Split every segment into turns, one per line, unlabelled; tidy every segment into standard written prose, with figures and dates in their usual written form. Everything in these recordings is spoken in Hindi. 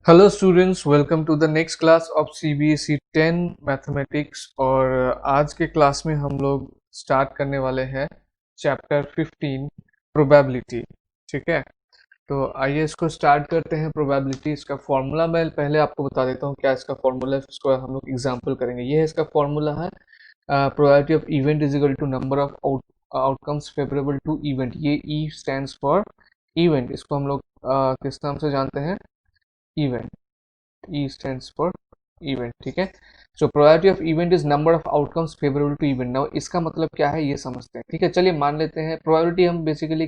Hello students, welcome to the next class of CBSE 10 mathematics. और आज के क्लास में हम लोग स्टार्ट करने वाले हैं चैप्टर 15 प्रोबेबिलिटी। ठीक है, तो आइए इसको स्टार्ट करते हैं। प्रोबेबिलिटी, इसका फॉर्मूला मैं पहले आपको बता देता हूँ क्या इसका फॉर्मूला है, इसको हम लोग एग्जाम्पल करेंगे। ये है इसका फॉर्मूला है, probability of event is equal to number of outcomes favourable to event. ये ई स्टैंड्स फॉर इवेंट, इसको हम लोग किस नाम से जानते हैं? Event. E stands for event। ठीक है, so probability of event is number of outcomes favourable to event. Now इसका मतलब क्या है ये समझते हैं। ठीक है, चलिए मान लेते हैं प्रोबेबिलिटी हम बेसिकली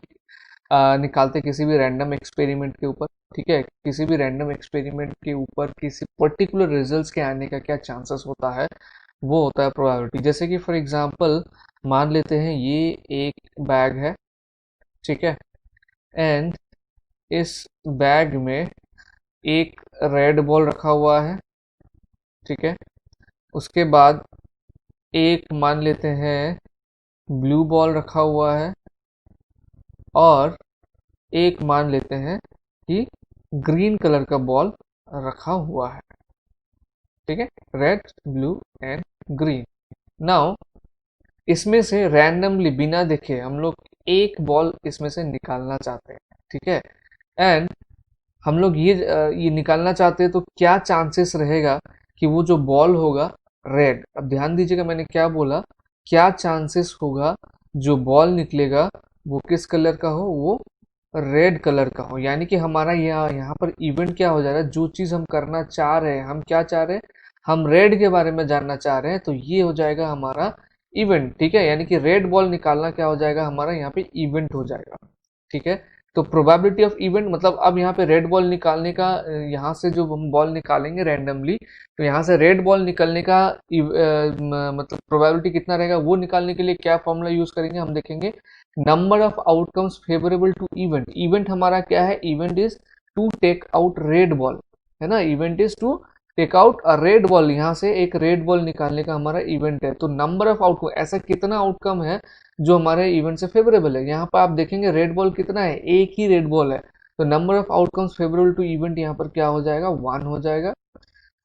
निकालते हैं किसी भी रैंडम एक्सपेरिमेंट के ऊपर। ठीक है, किसी भी रैंडम एक्सपेरिमेंट के ऊपर किसी पर्टिकुलर रिजल्ट्स के आने का क्या चांसेस होता है, वो होता है प्रोबेबिलिटी। जैसे कि फॉर एग्जांपल मान लेते हैं ये एक बैग है। ठीक है, एंड इस बैग में एक रेड बॉल रखा हुआ है। ठीक है, उसके बाद एक मान लेते हैं ब्लू बॉल रखा हुआ है, और एक मान लेते हैं कि ग्रीन कलर का बॉल रखा हुआ है। ठीक है, red, blue and green. Now इसमें से रैंडमली बिना देखे हम लोग एक बॉल इसमें से निकालना चाहते हैं। ठीक है, एंड हम लोग ये निकालना चाहते हैं, तो क्या चांसेस रहेगा कि वो जो बॉल होगा रेड। अब ध्यान दीजिएगा मैंने क्या बोला, क्या चांसेस होगा जो बॉल निकलेगा वो किस कलर का हो, वो रेड कलर का हो। यानी कि हमारा यहाँ यहाँ पर इवेंट क्या हो जा रहा है, जो चीज़ हम करना चाह रहे हैं, हम क्या चाह रहे हैं, हम रेड के बारे में जानना चाह रहे हैं, तो ये हो जाएगा हमारा इवेंट। ठीक है, यानी कि रेड बॉल निकालना क्या हो जाएगा हमारा यहाँ पे इवेंट हो जाएगा। ठीक है, तो प्रोबेबिलिटी ऑफ इवेंट मतलब अब यहाँ पे रेड बॉल निकालने का, यहाँ से जो हम बॉल निकालेंगे रैंडमली, तो यहाँ से रेड बॉल निकलने का मतलब प्रोबेबिलिटी कितना रहेगा, वो निकालने के लिए क्या फॉर्मूला यूज करेंगे हम देखेंगे। Number of outcomes favourable to event. Event हमारा क्या है, event is to take out red ball, है ना। Event is to take out a red ball, यहाँ से एक रेड बॉल निकालने का हमारा इवेंट है। तो नंबर ऑफ आउटकम, ऐसा कितना आउटकम है जो हमारे इवेंट से फेवरेबल है। यहाँ पर आप देखेंगे रेड बॉल कितना है, एक ही रेड बॉल है। तो number of outcomes favourable to event यहाँ पर क्या हो जाएगा, 1 हो जाएगा।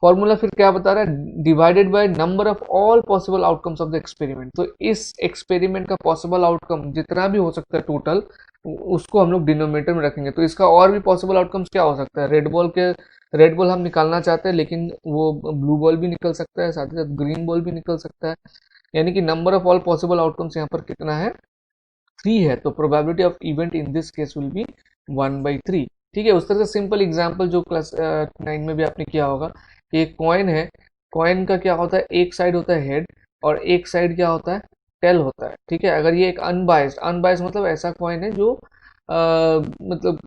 फॉर्मूला फिर क्या बता रहा है, divided by number of all possible outcomes of the experiment. तो इस एक्सपेरिमेंट का पॉसिबल आउटकम जितना भी हो सकता है टोटल, उसको हम लोग डिनोमिनेटर में रखेंगे। तो इसका और भी पॉसिबल आउटकम्स क्या हो सकता है, रेड बॉल हम निकालना चाहते हैं, लेकिन वो ब्लू बॉल भी निकल सकता है, साथ ही साथ ग्रीन बॉल भी निकल सकता है। यानी कि number of all possible outcomes यहाँ पर कितना है, 3 है। तो probability of event in this case will be 1/3। ठीक है, उस तरह से सिंपल एग्जांपल जो क्लास 9 में भी आपने किया होगा कि एक कॉइन है। कॉइन का क्या होता है, एक साइड होता है हेड और एक साइड क्या होता है, टेल होता है। ठीक है, अगर ये एक अनबायस्ड मतलब ऐसा कॉइन है जो मतलब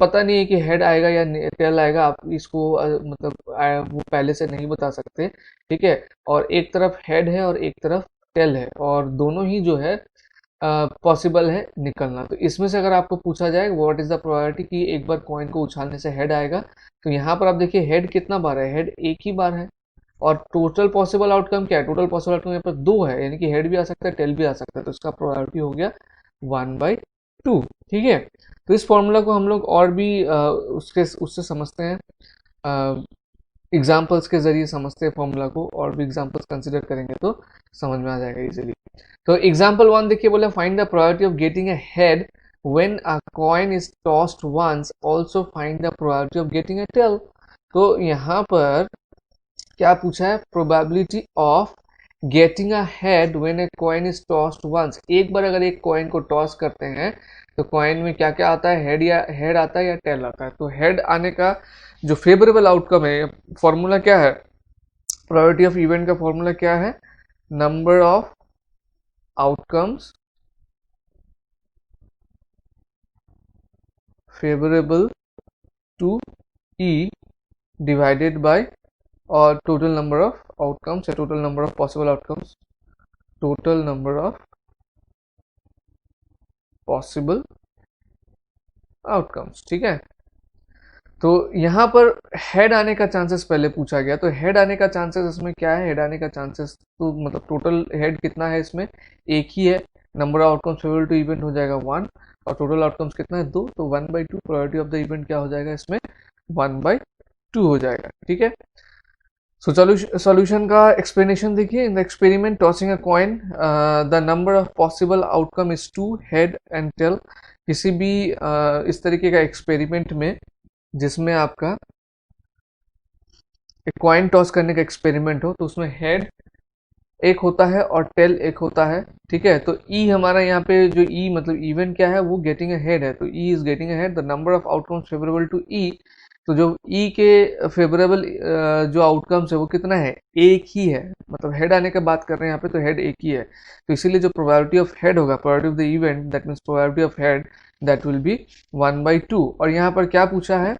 पता नहीं है कि हेड आएगा या टेल आएगा, आप इसको मतलब वो पहले से नहीं बता सकते। ठीक है, और एक तरफ हेड है और एक तरफ टेल है, और दोनों ही जो है पॉसिबल है निकलना। तो इसमें से अगर आपको पूछा जाए व्हाट इज द प्रोबेबिलिटी कि एक बार कॉइन को उछालने से हेड आएगा, तो यहाँ पर आप देखिए हेड कितना बार है, हेड एक ही बार है। और टोटल पॉसिबल आउटकम क्या है, टोटल पॉसिबल आउटकम यहाँ पर 2 है, यानी कि हेड भी आ सकता है टेल भी आ सकता है। तो इसका प्रोबेबिलिटी हो गया 1/2। ठीक है, तो इस फॉर्मूला को हम लोग और भी उससे समझते हैं, एग्जाम्पल्स के जरिए समझते हैं फॉर्मूला को, और भी एग्जाम्पल्स कंसिडर करेंगे तो समझ में आ जाएगा इजीली। तो एग्जाम्पल 1 देखिए, बोले find the probability of getting a head when a coin is tossed once, also find the probability of getting a tail. तो यहाँ पर क्या पूछा है, probability of getting a head when a coin is tossed once. एक बार अगर एक कॉइन को टॉस करते हैं तो कॉइन में क्या क्या आता है, हेड आता है या टेल आता है। तो हेड आने का जो फेवरेबल आउटकम है, फॉर्मूला क्या है, प्रोबेबिलिटी ऑफ इवेंट का फॉर्मूला क्या है, number of outcomes favourable to E divided by और टोटल नंबर ऑफ आउटकम्स या total number of possible outcomes, total number of possible outcomes. ठीक है, तो यहाँ पर हेड आने का चांसेस पहले पूछा गया। तो हेड आने का चांसेस इसमें क्या है, हेड आने का चांसेस तो मतलब टोटल हेड कितना है इसमें, एक ही है। Number of outcomes favourable to event हो जाएगा 1, और टोटल आउटकम्स कितना है 2, तो 1/2 प्रोबेबिलिटी ऑफ द इवेंट क्या हो जाएगा इसमें 1/2 हो जाएगा। ठीक है, सो सॉल्यूशन का एक्सप्लेनेशन देखिए। In the experiment tossing a coin the number of possible outcome is 2 head and tail. किसी भी इस तरीके का एक्सपेरिमेंट में जिसमें आपका एक कॉइन टॉस करने का एक्सपेरिमेंट हो, तो उसमें हेड एक होता है और टेल एक होता है। ठीक है, तो ई हमारा यहाँ पे जो ई मतलब इवेंट क्या है, वो गेटिंग अ हेड है, तो E is getting a head. The number of outcomes favourable to E, तो जो ई के फेवरेबल जो आउटकम्स है वो कितना है, एक ही है। मतलब हेड आने का बात कर रहे हैं यहाँ पे, तो हेड एक ही है, तो इसीलिए जो प्रोबेबिलिटी ऑफ हेड होगा, probability of the event, that means probability of head, that will be 1/2। और यहाँ पर क्या पूछा है,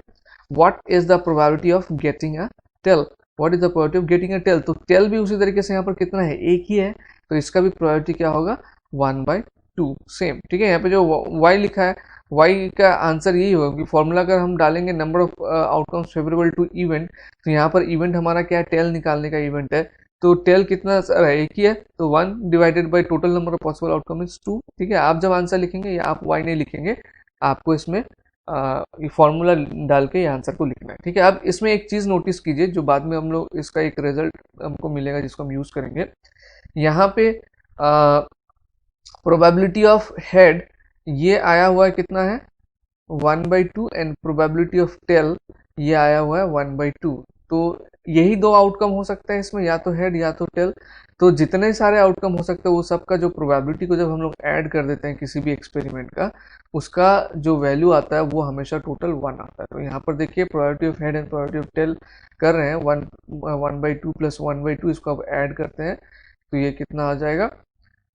what is the probability of getting a tail, what is the probability of getting a tail, तो टेल भी उसी तरीके से यहाँ पर कितना है, एक ही है, तो इसका भी प्रोबेबिलिटी क्या होगा, 1/2 सेम। ठीक है, यहाँ पे जो y लिखा है, y का आंसर यही होगा कि फॉर्मूला अगर हम डालेंगे number of outcomes favourable to event, तो यहाँ पर इवेंट हमारा क्या है, टेल निकालने का इवेंट है, तो टेल कितना सारा एक ही है, तो 1 divided by total number of possible outcome is 2। ठीक है, आप जब आंसर लिखेंगे या आप y नहीं लिखेंगे, आपको इसमें ये फॉर्मूला डाल के ये आंसर को लिखना है। ठीक है, अब इसमें एक चीज़ नोटिस कीजिए, जो बाद में हम लोग इसका एक रिजल्ट हमको मिलेगा जिसको हम यूज़ करेंगे। यहाँ पे प्रोबेबिलिटी ऑफ हेड ये आया हुआ है कितना है, 1/2, एंड प्रोबेबिलिटी ऑफ टेल ये आया हुआ है 1/2। तो यही दो आउटकम हो सकता है इसमें, या तो हेड या तो टेल। तो जितने सारे आउटकम हो सकते हैं वो सब का जो प्रोबेबिलिटी को जब हम लोग ऐड कर देते हैं किसी भी एक्सपेरिमेंट का, उसका जो वैल्यू आता है वो हमेशा टोटल 1 आता है। तो यहाँ पर देखिए probability of head and probability of tail कर रहे हैं 1/2 प्लस 1/2, इसको अब ऐड करते हैं तो ये कितना आ जाएगा,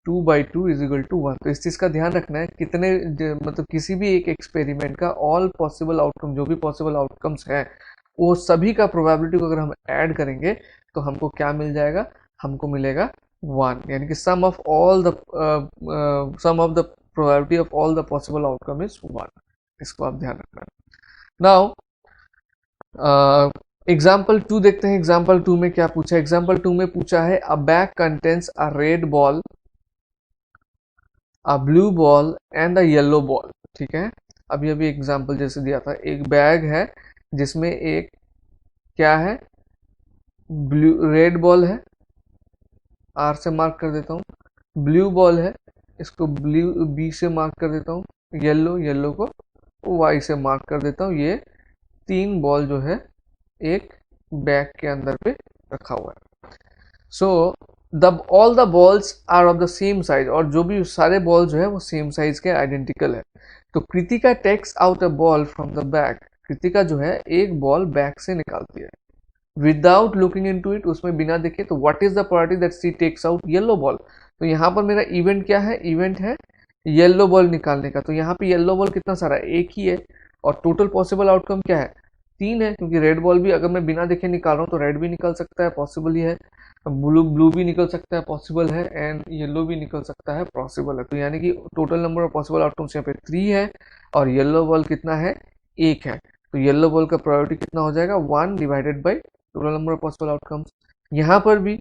2/2 इज इक्वल टू 1। तो इस चीज़ का ध्यान रखना है, कितने मतलब किसी भी एक एक्सपेरिमेंट का ऑल पॉसिबल आउटकम, जो भी पॉसिबल आउटकम्स हैं, वो सभी का प्रोबेबिलिटी को अगर हम ऐड करेंगे तो हमको क्या मिल जाएगा, हमको मिलेगा 1, यानी कि sum of the probability of all the possible outcome is 1। इसको आप ध्यान रखना। नाउ एग्जाम्पल 2 देखते हैं। एग्जाम्पल 2 में क्या पूछा है, एग्जाम्पल 2 में पूछा है अ bag contents a red ball, a blue ball and a yellow ball. ठीक है, अभी अभी एग्जाम्पल जैसे दिया था, एक बैग है जिसमें एक क्या है, ब्लू रेड बॉल है, आर से मार्क कर देता हूँ, ब्लू बॉल है, इसको ब्लू बी से मार्क कर देता हूँ, येलो को वाई से मार्क कर देता हूँ। ये 3 बॉल जो है एक बैग के अंदर पे रखा हुआ है। So all the balls are of the same size, और जो भी सारे बॉल जो है वो सेम साइज के आइडेंटिकल है। तो Kritika takes out a ball from the bag, Kritika जो है एक बॉल बैग से निकालती है विदाउट लुकिंग इनटू इट, उसमें बिना देखे। तो what is the probability that she takes out yellow ball, तो यहाँ पर मेरा इवेंट क्या है, इवेंट है येलो बॉल निकालने का। तो यहाँ पे येलो बॉल कितना सारा, एक ही है, और टोटल पॉसिबल आउटकम क्या है, 3 है, क्योंकि रेड बॉल भी अगर मैं बिना देखे निकाल रहा हूँ तो रेड भी निकल सकता है, पॉसिबल ही है, ब्लू भी निकल सकता है, पॉसिबल है, एंड येलो भी निकल सकता है, पॉसिबल है। तो यानी कि total number of possible outcomes यहाँ पे 3 है, और येलो बॉल कितना है, 1 है। तो येलो बॉल का प्रोबेबिलिटी कितना हो जाएगा, 1 divided by total number of possible outcomes. यहाँ पर भी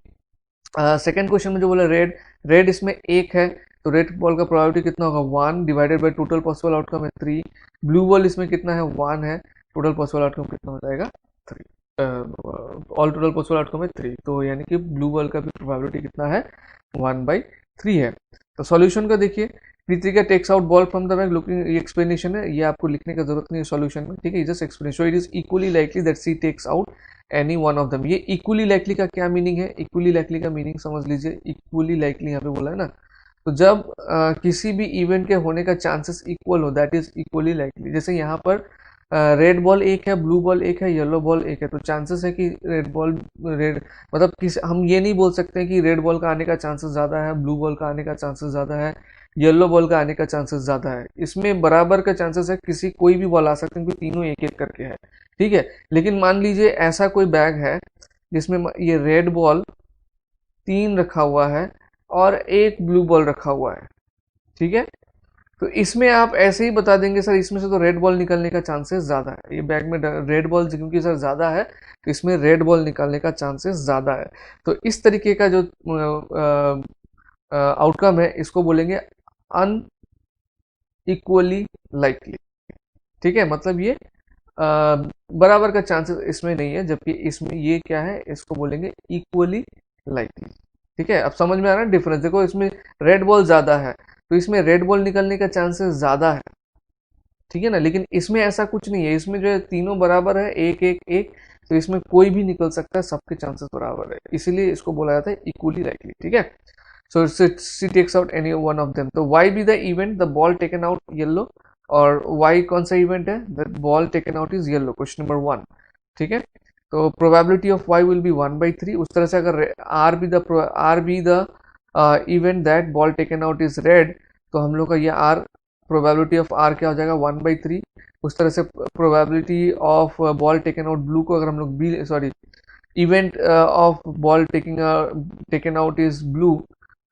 सेकेंड क्वेश्चन में जो बोला रेड इसमें 1 है, तो रेड बॉल का प्रोबेबिलिटी कितना होगा, 1 divided by total possible outcome है 3। ब्लू बॉल इसमें कितना है, 1 है, टोटल पॉसिबल आउटकम कितना हो जाएगा, 3। ऑल टोटल पॉसिबल आउटकम है 3, तो यानी कि ब्लू बॉल का भी प्रोबेबिलिटी कितना है, 1/3 है। तो सॉल्यूशन का देखिए, Kritika takes out ball from the bag, looking, ये एक्सप्लेनेशन है, ये आपको लिखने का जरूरत नहीं है सॉल्यूशन में। ठीक है, just explain, so it is equally likely that she takes out any one of them. ये इक्वली लाइकली का क्या मीनिंग है, इक्वली लाइकली का मीनिंग समझ लीजिए। इक्वली लाइकली यहाँ पे बोला है ना, तो जब किसी भी इवेंट के होने का चांसेस इक्वल हो, दैट इज इक्वली लाइकली। जैसे यहाँ पर रेड बॉल 1 है, ब्लू बॉल 1 है, येलो बॉल 1 है, तो चांसेस है कि रेड मतलब हम ये नहीं बोल सकते कि रेड बॉल का आने का चांसेस ज़्यादा है, ब्लू बॉल का आने का चांसेस ज़्यादा है, येलो बॉल का आने का चांसेस ज़्यादा है। इसमें बराबर का चांसेस है, किसी कोई भी बॉल आ सकते हैं, क्योंकि तीनों एक एक करके है। ठीक है, लेकिन मान लीजिए ऐसा कोई बैग है जिसमें ये रेड बॉल 3 रखा हुआ है और एक ब्लू बॉल रखा हुआ है। ठीक है, तो इसमें आप ऐसे ही बता देंगे सर इसमें से तो रेड बॉल निकलने का चांसेस ज़्यादा है, ये बैग में रेड बॉल क्योंकि सर ज़्यादा है तो इसमें रेड बॉल निकलने का चांसेस ज़्यादा है। तो इस तरीके का जो आउटकम है इसको बोलेंगे अनइक्वली लाइकली। ठीक है, मतलब ये बराबर का चांसेस इसमें नहीं है, जबकि इसमें ये क्या है, इसको बोलेंगे इक्वली लाइकली। ठीक है, अब समझ में आ रहा है डिफरेंस। देखो इसमें रेड बॉल ज्यादा है तो इसमें रेड बॉल निकलने का चांसेस ज्यादा है, ठीक है ना, लेकिन इसमें ऐसा कुछ नहीं है, इसमें जो है तीनों बराबर है, एक एक एक, तो इसमें कोई भी निकल सकता है, सबके चांसेस बराबर है, इसीलिए इसको बोला जाता है इक्वली लाइकली। ठीक है, so she takes out any one of them, तो why be the event the ball taken out yellow, और why कौन सा इवेंट है, the ball taken out is yellow, question number 1। ठीक है, तो probability of y will be 1/3। उस तरह से अगर r be the event that ball taken out is red, तो हम लोग का ये r probability of r क्या हो जाएगा 1/3। उस तरह से probability of ball taken out blue को अगर हम लोग b sorry event of ball taken out is blue,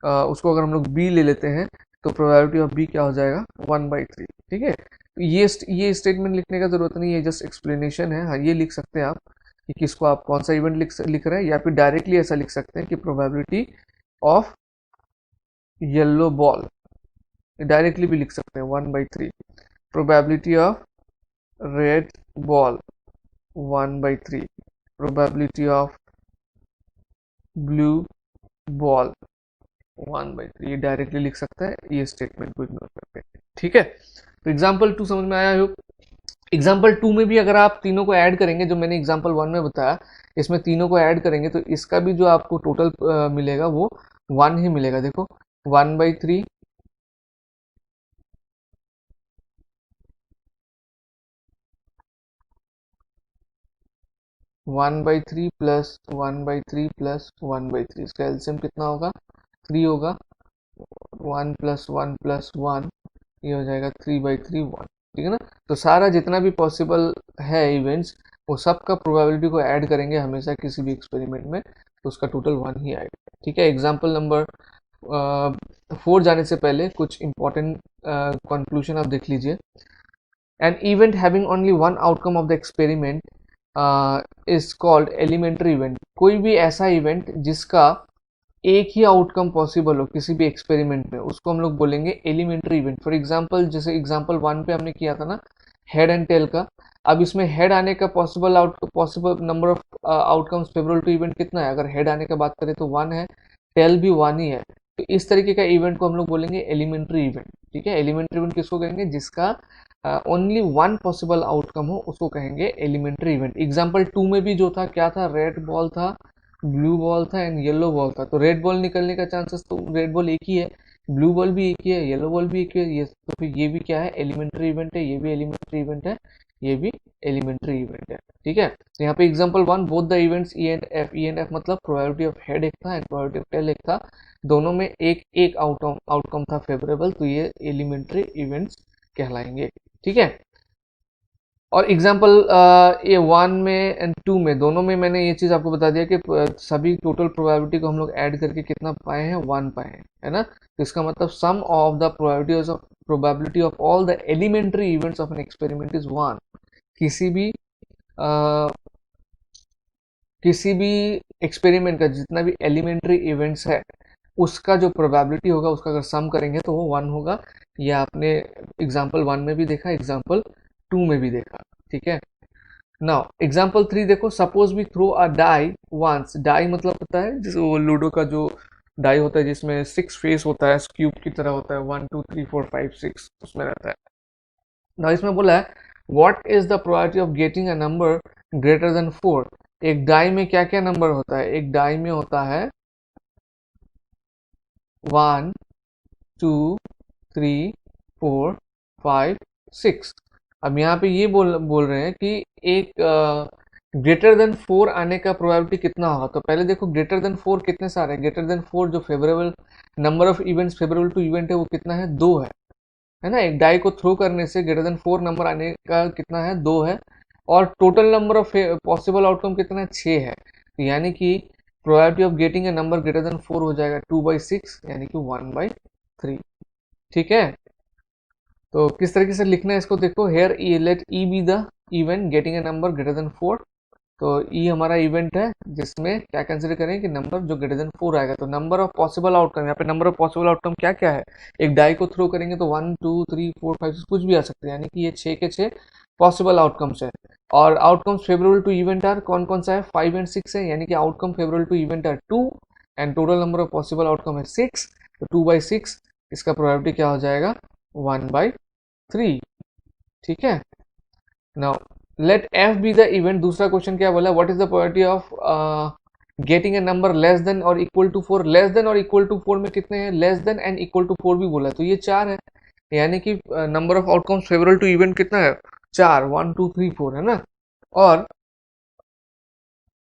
उसको अगर हम लोग बी ले लेते हैं तो प्रोबेबिलिटी ऑफ बी क्या हो जाएगा 1/3। ठीक है, तो ये स्टेटमेंट लिखने का जरूरत नहीं है, जस्ट एक्सप्लेनेशन है। हाँ, ये लिख सकते हैं आप कि किसको आप कौन सा इवेंट लिख रहे हैं, या फिर डायरेक्टली ऐसा लिख सकते हैं कि probability of yellow ball, directly भी लिख सकते हैं 1/3, probability of red ball 1/3, probability of blue ball 1/3, ये डायरेक्टली लिख सकता है, ये स्टेटमेंट को इग्नोर करके। ठीक है, तो एग्जाम्पल 2 समझ में आया हो। एग्जाम्पल 2 में भी अगर आप तीनों को ऐड करेंगे, जो मैंने एग्जाम्पल 1 में बताया, इसमें तीनों को ऐड करेंगे तो इसका भी जो आपको टोटल मिलेगा वो 1 ही मिलेगा। देखो 1/3 1/3 प्लस 1/3 प्लस 1/3, इसका एलसीएम कितना होगा 3 होगा, 1 प्लस 1 प्लस 1, ये हो जाएगा 3/3 1। ठीक है ना, तो सारा जितना भी पॉसिबल है इवेंट्स, वो सब का प्रोबेबिलिटी को ऐड करेंगे हमेशा किसी भी एक्सपेरिमेंट में, तो उसका टोटल 1 ही आएगा। ठीक है, एग्जाम्पल नंबर 4 जाने से पहले कुछ इंपॉर्टेंट कंक्लूजन आप देख लीजिए। An event having only one outcome of the experiment is called elementary event. कोई भी ऐसा इवेंट जिसका एक ही आउटकम पॉसिबल हो किसी भी एक्सपेरिमेंट में, उसको हम लोग बोलेंगे एलिमेंट्री इवेंट। फॉर एग्जांपल, जैसे एग्जांपल 1 पे हमने किया था ना हेड एंड टेल का, अब इसमें हेड आने का possible number of outcomes favourable to event कितना है, अगर हेड आने का बात करें तो 1 है, टेल भी 1 ही है, तो इस तरीके का इवेंट को हम लोग बोलेंगे एलिमेंट्री इवेंट। ठीक है, एलिमेंट्री इवेंट किसको कहेंगे, जिसका ओनली वन पॉसिबल आउटकम हो, उसको कहेंगे एलिमेंट्री इवेंट। एग्जाम्पल 2 में भी जो था क्या था, रेड बॉल था, ब्लू बॉल था एंड येलो बॉल था, तो रेड बॉल निकलने का चांसेस तो रेड बॉल एक ही है, ब्लू बॉल भी एक ही है, येलो बॉल भी एक ही है, ये तो फिर ये भी क्या है एलिमेंट्री इवेंट है, ये भी एलिमेंट्री इवेंट है, ये भी एलिमेंट्री इवेंट है। ठीक है, तो यहाँ पे example 1 both the events E and F मतलब प्रोबेबिलिटी ऑफ हेड एक था एंड प्रोबेबिलिटी ऑफ टेल एक था, दोनों में एक एक आउटकम था फेवरेबल, तो ये एलिमेंट्री इवेंट्स कहलाएंगे। ठीक है, और एग्जाम्पल ये 1 में एंड 2 में दोनों में मैंने ये चीज़ आपको बता दिया कि सभी टोटल प्रोबेबिलिटी को हम लोग ऐड करके कितना पाए हैं 1 पाए हैं, है ना, तो इसका मतलब sum of the probability of all the elementary events of an experiment is 1। किसी भी uh, किसी भी एक्सपेरिमेंट का जितना भी एलिमेंट्री इवेंट्स है उसका जो प्रोबेबिलिटी होगा उसका अगर सम करेंगे तो वो 1 होगा। ये आपने एग्जाम्पल 1 में भी देखा, एग्जाम्पल 2 में भी देखा। ठीक है, नाउ एग्जाम्पल 3 देखो, suppose we throw a die once. Die मतलब पता है जैसे वो लूडो का जो डाई होता है जिसमें 6 फेस होता है, क्यूब की तरह होता है, 1 2 3 4 5 6 उसमें रहता है। नाउ इसमें बोला है what is the probability of getting a number greater than 4। एक डाई में क्या क्या नंबर होता है, एक डाई में होता है 1 2 3 4 5 6। अब यहाँ पे ये बोल रहे हैं कि एक ग्रेटर देन 4 आने का प्रोबेबिलिटी कितना होगा, तो पहले देखो ग्रेटर देन 4 कितने सारे हैं, ग्रेटर देन 4 जो favourable number of events favourable to event है वो कितना है 2 है ना, एक डाई को थ्रो करने से ग्रेटर देन 4 नंबर आने का कितना है 2 है, और total number of possible outcome कितना है 6 है, तो यानी कि probability of getting a number greater than 4 हो जाएगा 2/6 यानी कि 1/3। ठीक है, तो किस तरीके से लिखना है इसको देखो, here E let E be the event getting a number greater than 4। तो ई हमारा इवेंट है जिसमें क्या कंसिडर करें कि नंबर जो ग्रेटर देन 4 आएगा, तो नंबर ऑफ पॉसिबल आउटकम, यहाँ पे नंबर ऑफ पॉसिबल आउटकम क्या क्या है, एक डाई को थ्रो करेंगे तो 1 2 3 4 5 कुछ भी आ सकते हैं, यानी कि ये 6 के 6 पॉसिबल आउटकम्स है, और outcomes favourable to event are कौन कौन सा है, 5 एंड 6 है, यानी कि outcome favourable to event are 2 and total number of possible outcome है 6, तो 2/6 इसका प्रोबेबिलिटी क्या हो जाएगा, 1/3। ठीक है, now let F be the event. दूसरा क्वेश्चन क्या बोला, what is the probability of getting a number less than और इक्वल टू 4। लेस देन और इक्वल टू 4 में कितने हैं, less than and equal to 4 भी बोला है, तो ये 4 है, यानी कि number of outcomes favourable to event कितना है, 4, 1 2 3 4 है ना, और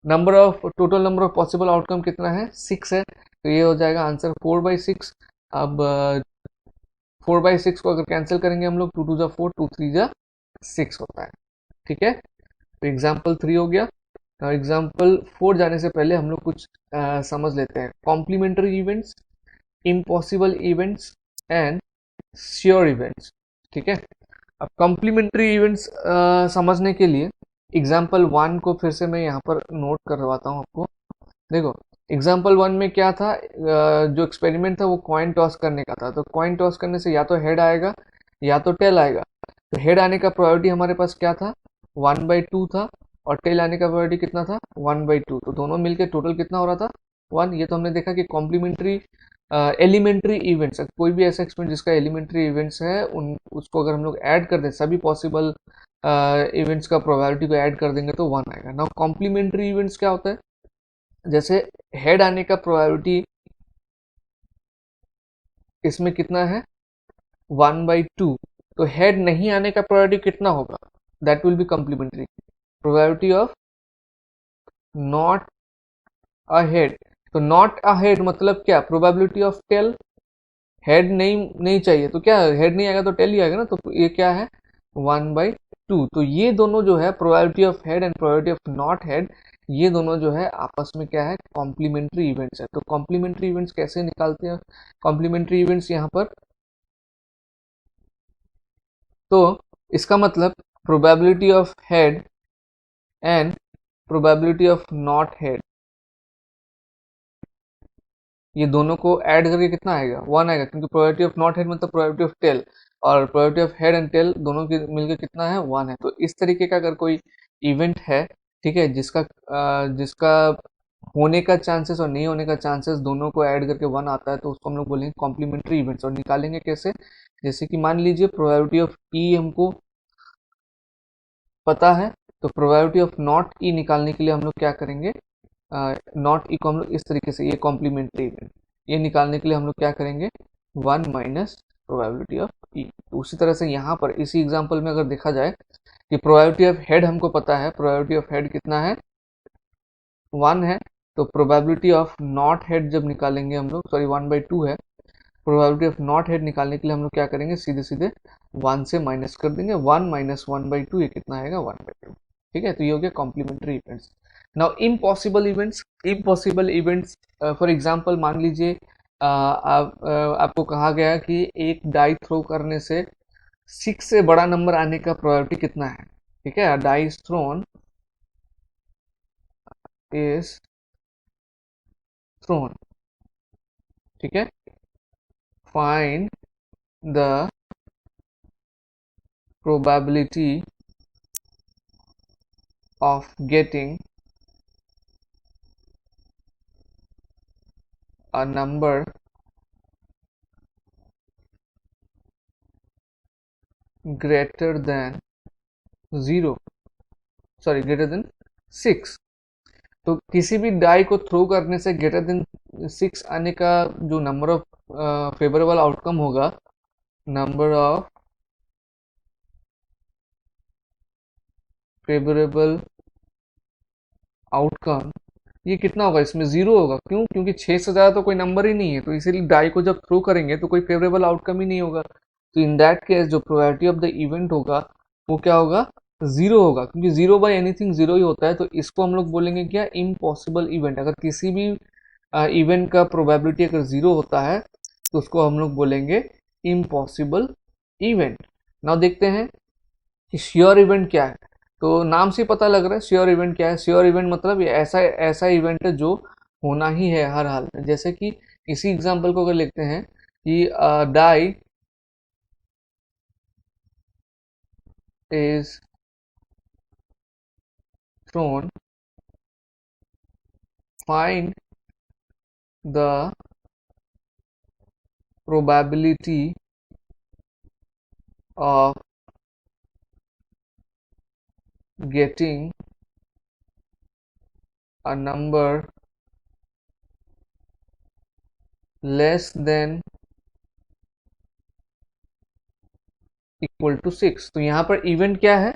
total number of possible outcome कितना है, 6 है, तो ये हो जाएगा आंसर 4/6। अब 4/6 को अगर कैंसिल करेंगे हम लोग, 2 2 जा 4, 2 3 जा 6 होता है। ठीक है, तो एग्जाम्पल 3 हो गया। एग्जाम्पल 4 जाने से पहले हम लोग कुछ समझ लेते हैं, complementary events, impossible events and sure events. ठीक है, अब कॉम्प्लीमेंट्री इवेंट्स समझने के लिए एग्जाम्पल 1 को फिर से मैं यहाँ पर नोट करवाता हूँ आपको। देखो एग्जाम्पल 1 में क्या था, जो एक्सपेरिमेंट था वो कॉइन टॉस करने का था, तो कॉइन टॉस करने से या तो हेड आएगा या तो टेल आएगा, तो हेड आने का प्रोबेबिलिटी हमारे पास क्या था, 1/2 था, और टेल आने का प्रोबेबिलिटी कितना था, 1/2, तो दोनों मिलके टोटल कितना हो रहा था, 1। ये तो हमने देखा कि कॉम्प्लीमेंट्री एलिमेंट्री इवेंट्स, कोई भी ऐसा एक्सपेरिमेंट जिसका एलिमेंट्री इवेंट्स है उन उसको अगर हम लोग ऐड कर दें, सभी पॉसिबल इवेंट्स का प्रोबेबिलिटी को ऐड कर देंगे तो 1 आएगा। नाउ कॉम्प्लीमेंट्री इवेंट्स क्या होता है, जैसे हेड आने का प्रोबेबिलिटी इसमें कितना है, 1/2, तो हेड नहीं आने का प्रोबेबिलिटी कितना होगा, that will be complementary. Probability of not ahead, तो नॉट अहेड मतलब क्या, प्रोबेबिलिटी ऑफ टेल, हेड नहीं चाहिए तो क्या, हेड नहीं आएगा तो टेल ही आएगा ना, तो ये क्या है, 1/2। तो ये दोनों जो है probability of head and probability of not head, ये दोनों जो है आपस में क्या है, कॉम्प्लीमेंट्री इवेंट्स है। तो कॉम्प्लीमेंट्री इवेंट्स कैसे निकालते हैं, कॉम्प्लीमेंट्री इवेंट्स यहाँ पर, तो इसका मतलब probability of head and probability of not head, ये दोनों को ऐड करके कितना आएगा, 1 आएगा, क्योंकि प्रोबेबिलिटी ऑफ नॉट हेड मतलब प्रोबेबिलिटी ऑफ टेल, और probability of head and tail दोनों के मिलकर कितना है, 1 है। तो इस तरीके का अगर कोई इवेंट है, ठीक है, जिसका होने का चांसेस और नहीं होने का चांसेस दोनों को ऐड करके 1 आता है, तो उसको हम लोग बोलेंगे कॉम्प्लीमेंट्री इवेंट्स। और निकालेंगे कैसे, जैसे कि मान लीजिए प्रोबेबिलिटी ऑफ ई हमको पता है, तो प्रोबेबिलिटी ऑफ नॉट ई निकालने के लिए हम लोग क्या करेंगे, नॉट ई को हम लोग इस तरीके से, ये कॉम्प्लीमेंट्री इवेंट, ये निकालने के लिए हम लोग क्या करेंगे, 1 माइनस प्रोबेबिलिटी ऑफ ई। तो उसी तरह से यहाँ पर इसी एग्जांपल में अगर देखा जाए कि प्रोबेबिलिटी ऑफ हेड हमको पता है, प्रोबेबिलिटी ऑफ हेड कितना है, 1 है, तो प्रोबेबिलिटी ऑफ नॉट हेड जब निकालेंगे हम लोग, सॉरी 1/2 है, प्रोबेबिलिटी ऑफ नॉट हेड निकालने के लिए हम लोग क्या करेंगे, सीधे सीधे 1 से माइनस कर देंगे, 1 माइनस 1/2 ये कितना आएगा, 1/2। ठीक है, तो ये हो गया complementary events. Now impossible events, impossible events for example मान लीजिए आपको कहा गया कि एक डाई थ्रो करने से 6 से बड़ा नंबर आने का प्रोबेबिलिटी कितना है। ठीक है, die is thrown is thrown, ठीक है, find the probability of getting a number greater than 0, sorry greater than 6। तो किसी भी डाई को थ्रो करने से ग्रेटर देन 6 आने का जो नंबर ऑफ फेवरेबल आउटकम होगा, नंबर ऑफ फेवरेबल आउटकम, ये कितना होगा, इसमें 0 होगा। क्यों, क्योंकि 6 से ज़्यादा तो कोई नंबर ही नहीं है, तो इसीलिए डाई को जब थ्रो करेंगे तो कोई फेवरेबल आउटकम ही नहीं होगा। तो इन दैट केस जो प्रोबेबिलिटी ऑफ द इवेंट होगा वो क्या होगा, 0 होगा, क्योंकि 0 बाई एनीथिंग 0 ही होता है। तो इसको हम लोग बोलेंगे क्या, इम्पॉसिबल इवेंट। अगर किसी भी इवेंट का प्रोबेबिलिटी अगर 0 होता है तो उसको हम लोग बोलेंगे इम्पॉसिबल इवेंट। नाउ देखते हैं कि श्योर इवेंट क्या है। तो नाम से पता लग रहा है श्योर इवेंट क्या है। श्योर इवेंट मतलब ये ऐसा ऐसा इवेंट है जो होना ही है हर हाल में। जैसे कि इसी एग्जांपल को अगर लिखते हैं कि die is shown, find the probability of getting a number less than equal to 6। तो यहाँ पर इवेंट क्या है,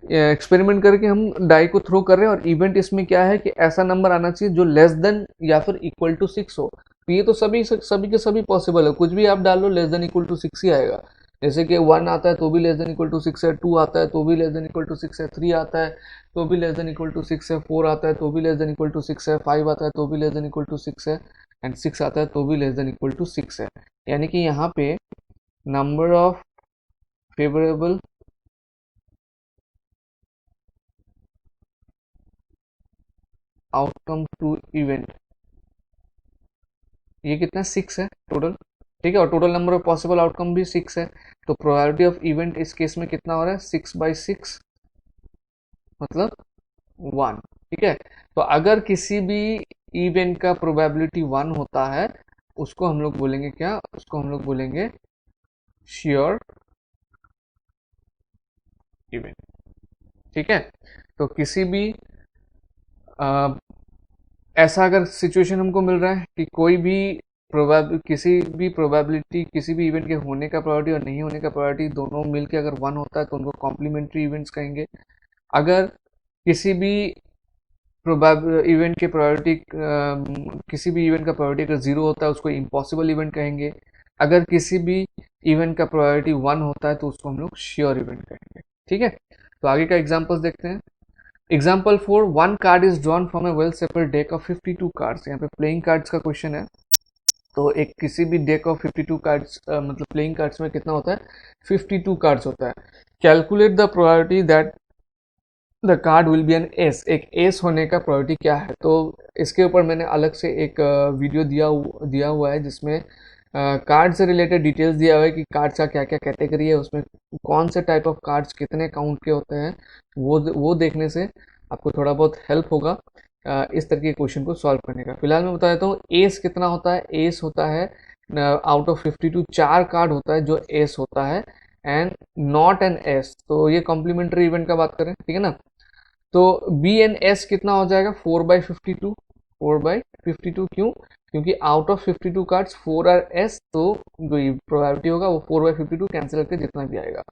एक्सपेरिमेंट करके हम डाई को थ्रो कर रहे हैं और इवेंट इसमें क्या है कि ऐसा नंबर आना चाहिए जो लेस देन या फिर इक्वल टू 6 हो। तो ये तो सभी के सभी पॉसिबल है, कुछ भी आप डाल लो लेस देन इक्वल टू 6 ही आएगा। जैसे कि 1 आता है तो भी लेस देन इक्वल टू 6 है, 2 आता है तो भी लेस देन इक्वल टू 6 है, 3 आता है तो भी लेस देन इक्वल टू 6 है, 4 आता है तो भी लेस देन इक्वल टू 6 है, 5 आता है तो भी लेस देन इक्वल टू 6 है, एंड 6 आता है तो भी लेस देन इक्वल टू 6 है। यानी कि यहाँ पे number of favourable outcome to event, ये कितना 6 है टोटल, ठीक है, और total number of possible outcome भी 6 है। तो प्रोबेबिलिटी ऑफ इवेंट इस केस में कितना हो रहा है, 6/6 मतलब 1, ठीक है। तो अगर किसी भी इवेंट का प्रोबेबिलिटी 1 होता है उसको हम लोग बोलेंगे क्या, उसको हम लोग बोलेंगे श्योर इवेंट, ठीक है। तो किसी भी ऐसा अगर सिचुएशन हमको मिल रहा है कि कोई भी किसी भी प्रोबेबिलिटी, किसी भी इवेंट के होने का प्रोबेबिलिटी और नहीं होने का प्रोबेबिलिटी दोनों मिलके अगर 1 होता है तो उनको कॉम्प्लीमेंट्री इवेंट्स कहेंगे। अगर किसी भी इवेंट के प्रोबेबिलिटी किसी भी इवेंट का प्रोबेबिलिटी अगर 0 होता है उसको इम्पॉसिबल इवेंट कहेंगे। अगर किसी भी इवेंट का प्रोबेबिलिटी 1 होता है तो उसको हम लोग श्योर इवेंट कहेंगे, ठीक है। तो आगे का एग्जांपल्स देखते हैं। Example 4, 1 card is drawn from A well separate deck of 52 cards. यहाँ पे प्लेइंग कार्ड्स का क्वेश्चन है। तो एक किसी भी डेक ऑफ 52 कार्ड्स मतलब प्लेइंग कार्ड्स में कितना होता है, 52 कार्ड्स होता है। Calculate the probability that the card will be an ace, एक एस होने का प्रोबेबिलिटी क्या है। तो इसके ऊपर मैंने अलग से एक वीडियो दिया हुआ है जिसमें कार्ड से रिलेटेड डिटेल्स दिया हुआ है कि कार्ड्स का क्या क्या कैटेगरी है, उसमें कौन से टाइप ऑफ कार्ड्स कितने काउंट के होते हैं। वो देखने से आपको थोड़ा बहुत हेल्प होगा इस तरह के क्वेश्चन को सॉल्व करने का। फिलहाल मैं बता देता हूँ एस कितना होता है। एस होता है आउट ऑफ 52 4 कार्ड होता है जो एस होता है, एंड नॉट एन एस। तो ये कॉम्प्लीमेंट्री इवेंट का बात करें, ठीक है ना। तो बी एन एस कितना हो जाएगा, 4/52। 4/52 क्यों, क्योंकि out of 52 cards 4 R S, तो जो प्रोबेबिलिटी होगा वो 4/52 कैंसिल करके जितना भी आएगा।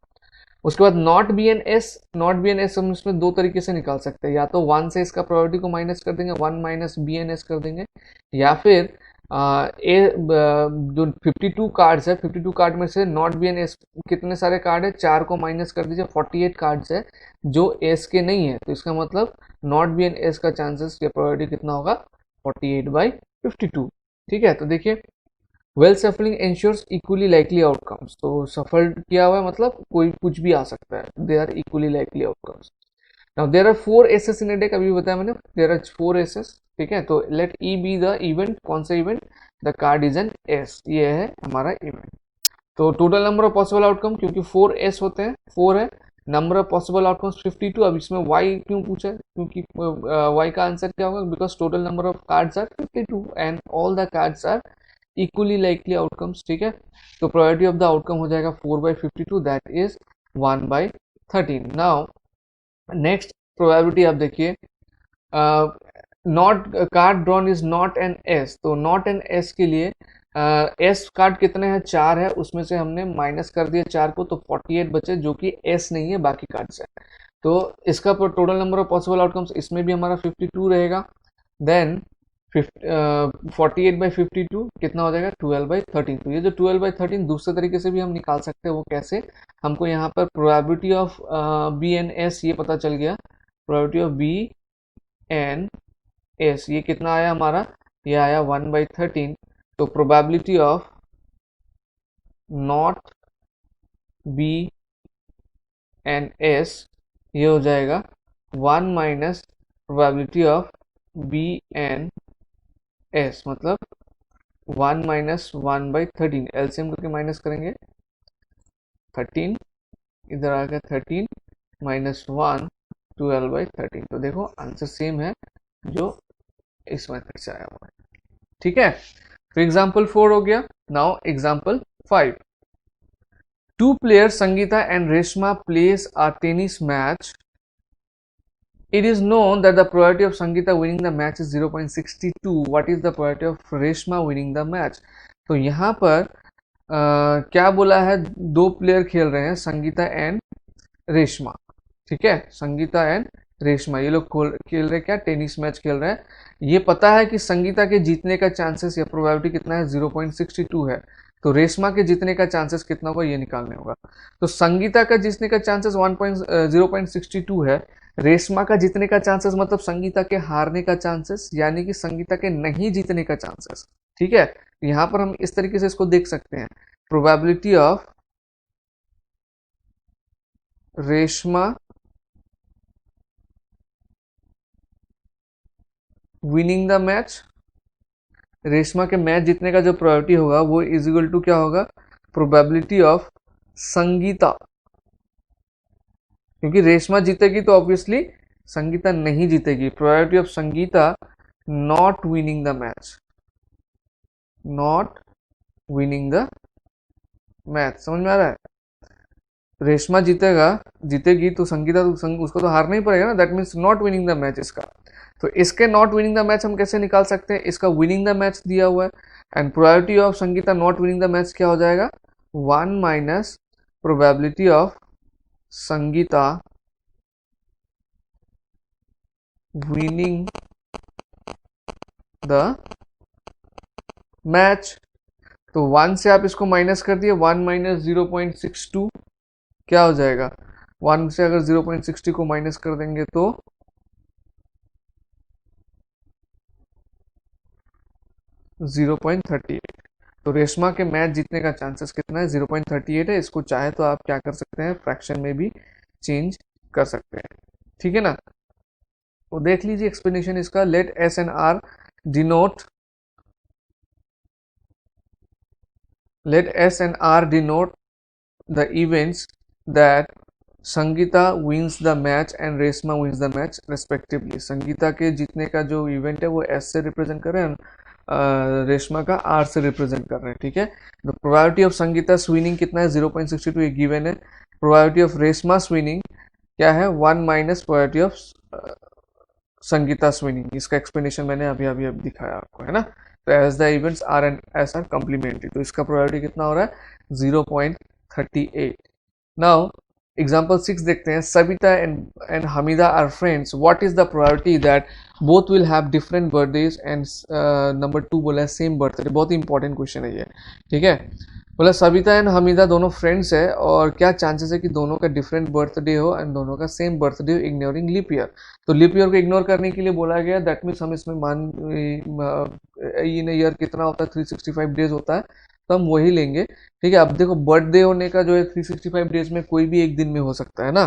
उसके बाद not be an ace, not be an ace हम इसमें दो तरीके से निकाल सकते हैं। या तो 1 से इसका प्रोबेबिलिटी को माइनस कर देंगे, 1 माइनस बी एन एस कर देंगे, या फिर जो 52 कार्ड्स है 52 कार्ड में से नॉट बी एन एस कितने सारे कार्ड है, 4 को माइनस कर दीजिए, 48 कार्ड्स है जो एस के नहीं है। तो इसका मतलब नॉट बी एन एस का चांसेस या प्रोबेबिलिटी कितना होगा, 48/52, ठीक है। तो देखिए well shuffling ensures equally likely outcomes. तो सफल किया हुआ है मतलब कोई कुछ भी आ सकता है, they are equally likely outcomes. Now there are 4 aces in a deck, अभी बताया मैंने, देयर आर 4 एसेस, ठीक है। तो let E be the event, कौन सा event, the card is an ace, ये है हमारा इवेंट। तो total number of possible outcome, क्योंकि 4 एस होते हैं 4 है, नंबर ऑफ पॉसिबल आउटकम्स 52। अब इसमें वाई क्यों पूछा है, क्योंकि वाई का आंसर क्या होगा, because total number of cards are 52 and all the cards are equally likely outcomes, ठीक है। तो प्रोबेबिलिटी ऑफ द आउटकम हो जाएगा 4/52, that is 1/13। Now next probability आप देखिए, not card drawn is not an S. तो नॉट एन एस के लिए एस कार्ड कितने हैं, 4 है, उसमें से हमने माइनस कर दिया 4 को, तो 48 बचे जो कि एस नहीं है, बाकी कार्ड्स है। तो इसका total number of possible outcomes इसमें भी हमारा 52 रहेगा। देन 48/52 कितना हो जाएगा, 12/13। तो ये जो 12/13 दूसरे तरीके से भी हम निकाल सकते हैं। वो कैसे, हमको यहाँ पर probability of be an ace ये पता चल गया, probability of be an ace ये कितना आया हमारा, ये आया 1/13। तो probability of not be an ace ये हो जाएगा 1 minus probability of be an ace, मतलब 1 माइनस 1/13, एलसीएम करके माइनस करेंगे 13, इधर आ गया 13 माइनस 1, 12/13। तो देखो आंसर सेम है जो इस मेथड से आया हुआ है, ठीक है। तो एग्जाम्पल 4 हो गया। Now example 5। Two players Sangeeta and Reshma plays a tennis match. It is known that the probability of Sangeeta winning the match is 0.62. What is the probability of Reshma winning the match? तो यहाँ पर क्या बोला है, दो प्लेयर खेल रहे हैं, संगीता एंड रेशमा, ठीक है। संगीता एंड रेशमा ये लोग खेल रहे हैं क्या, टेनिस मैच खेल रहे हैं। ये पता है कि संगीता के जीतने का चांसेस या प्रोबेबिलिटी कितना है, 0.62 है। तो रेशमा के जीतने का चांसेस कितना होगा ये निकालने होगा। तो संगीता का जीतने का चांसेस 0.62 है। रेशमा का जीतने का चांसेस मतलब संगीता के हारने का चांसेस, यानी कि संगीता के नहीं जीतने का चांसेस, ठीक है। यहां पर हम इस तरीके से इसको देख सकते हैं, probability of Reshma winning the match, Reshma के मैच जीतने का जो प्रोबेबिलिटी होगा वो इज इक्वल टू क्या होगा, प्रोबेबिलिटी ऑफ संगीता, क्योंकि रेशमा जीतेगी तो ऑब्वियसली संगीता नहीं जीतेगी। Probability of Sangeeta not winning the match, not winning the match, समझ में आ रहा है। रेशमा जीतेगी तो संगीता उसको तो हारना ही पड़ेगा ना, that means not winning the match इसका। तो इसके नॉट विनिंग द मैच हम कैसे निकाल सकते हैं, इसका विनिंग द मैच दिया हुआ है, and probability of Sangeeta not winning the match क्या हो जाएगा, 1 minus probability of Sangeeta winning the match. तो 1 से आप इसको माइनस कर दिए, 1 माइनस 0.62 क्या हो जाएगा, 1 से अगर 0.60 को माइनस कर देंगे तो 0.38। तो रेशमा के मैच जीतने का चांसेस कितना है, 0.38 है। इसको चाहे तो आप क्या कर सकते हैं, फ्रैक्शन में भी चेंज कर सकते हैं, ठीक है ना। तो देख लीजिए एक्सप्लेनेशन इसका, let S and R denote, let S and R denote the events that Sangeeta wins the match and Reshma wins the match respectively। Sangeeta के जीतने का जो इवेंट है वो S से रिप्रेजेंट कर रहे हैं, रेशमा का R से रिप्रेजेंट कर रहे हैं, ठीक है। The probability of Sangeeta swimming कितना है, 0.62 ये गिवन है। प्रोबेबिलिटी ऑफ रेशमा स्विनिंग क्या है, 1 minus probability of Sangeeta winning. इसका एक्सप्लेनेशन मैंने अभी दिखाया आपको, है ना। तो as the events R and S are complementary, तो इसका प्रोबेबिलिटी कितना हो रहा है, 0.38। नाउ एग्जाम्पल 6 देखते हैं। Savita and Hamida are friends, what is the probability that both will have different birthdays and number 2 बोला है सेम बर्थडे। बहुत ही इंपॉर्टेंट क्वेश्चन है ये, ठीक है। बोला सविता एंड हमीदा दोनों फ्रेंड्स है और क्या चांसेस है कि दोनों का डिफरेंट बर्थडे हो एंड दोनों का सेम बर्थडे हो इग्नोरिंग लीप ईयर। तो लीप ईयर को इग्नोर करने के लिए बोला गया, दैट मीन्स हम इसमें इन ईयर कितना होता है, 365 डेज होता है, तो हम वही लेंगे, ठीक है। अब देखो बर्थडे होने का जो है 365 डेज में कोई भी एक दिन में हो सकता है ना।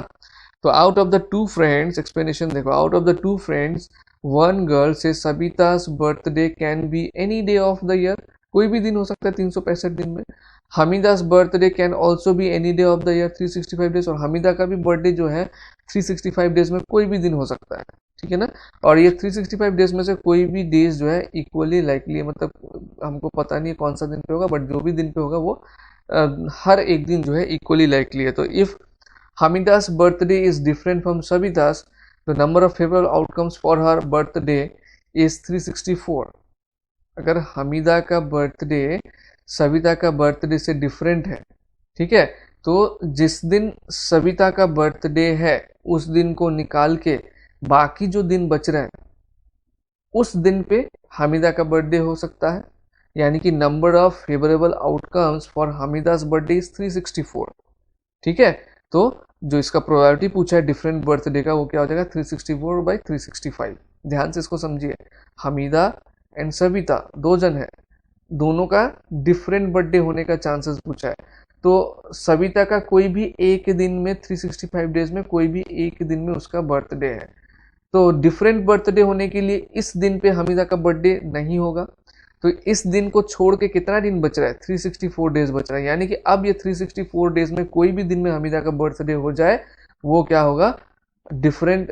तो out of the two friends, explanation देखो, out of the two friends one girl से Savita's birthday can be any day of the year, कोई भी दिन हो सकता है 365 दिन में। Hamida's birthday can also be any day of the year 365 days, और हमीदा का भी बर्थडे जो है 365 डेज में कोई भी दिन हो सकता है, ठीक है ना। और ये 365 डेज में से कोई भी डेज जो है इक्वली लाइकली है, मतलब हमको पता नहीं है कौन सा दिन पे होगा, बट जो भी दिन पे होगा वो हर एक दिन जो है इक्वली लाइकली है। तो if Hamida's birthday is different from Savita's, the number of favourable outcomes for her birthday is 364। अगर हमीदा का बर्थडे सविता का बर्थडे से डिफरेंट है, ठीक है, तो जिस दिन सविता का बर्थडे है उस दिन को निकाल के बाकी जो दिन बच रहे हैं उस दिन पे हमीदा का बर्थडे हो सकता है, यानी कि number of favourable outcomes for Hamida's birthday is 364, ठीक है। तो जो इसका प्रोबेबिलिटी पूछा है डिफरेंट बर्थडे का वो क्या हो जाएगा, 364/365। ध्यान से इसको समझिए, हमीदा एंड सविता दो जन है, दोनों का डिफरेंट बर्थडे होने का चांसेस पूछा है। तो सविता का कोई भी एक दिन में 365 डेज में कोई भी एक दिन में उसका बर्थडे है, तो डिफरेंट बर्थडे होने के लिए इस दिन पे हमीदा का बर्थडे नहीं होगा। तो इस दिन को छोड़ के कितना दिन बच रहा है, 364 डेज बच रहा है, यानी कि अब ये 364 डेज में कोई भी दिन में हमीदा का बर्थडे हो जाए वो क्या होगा, डिफरेंट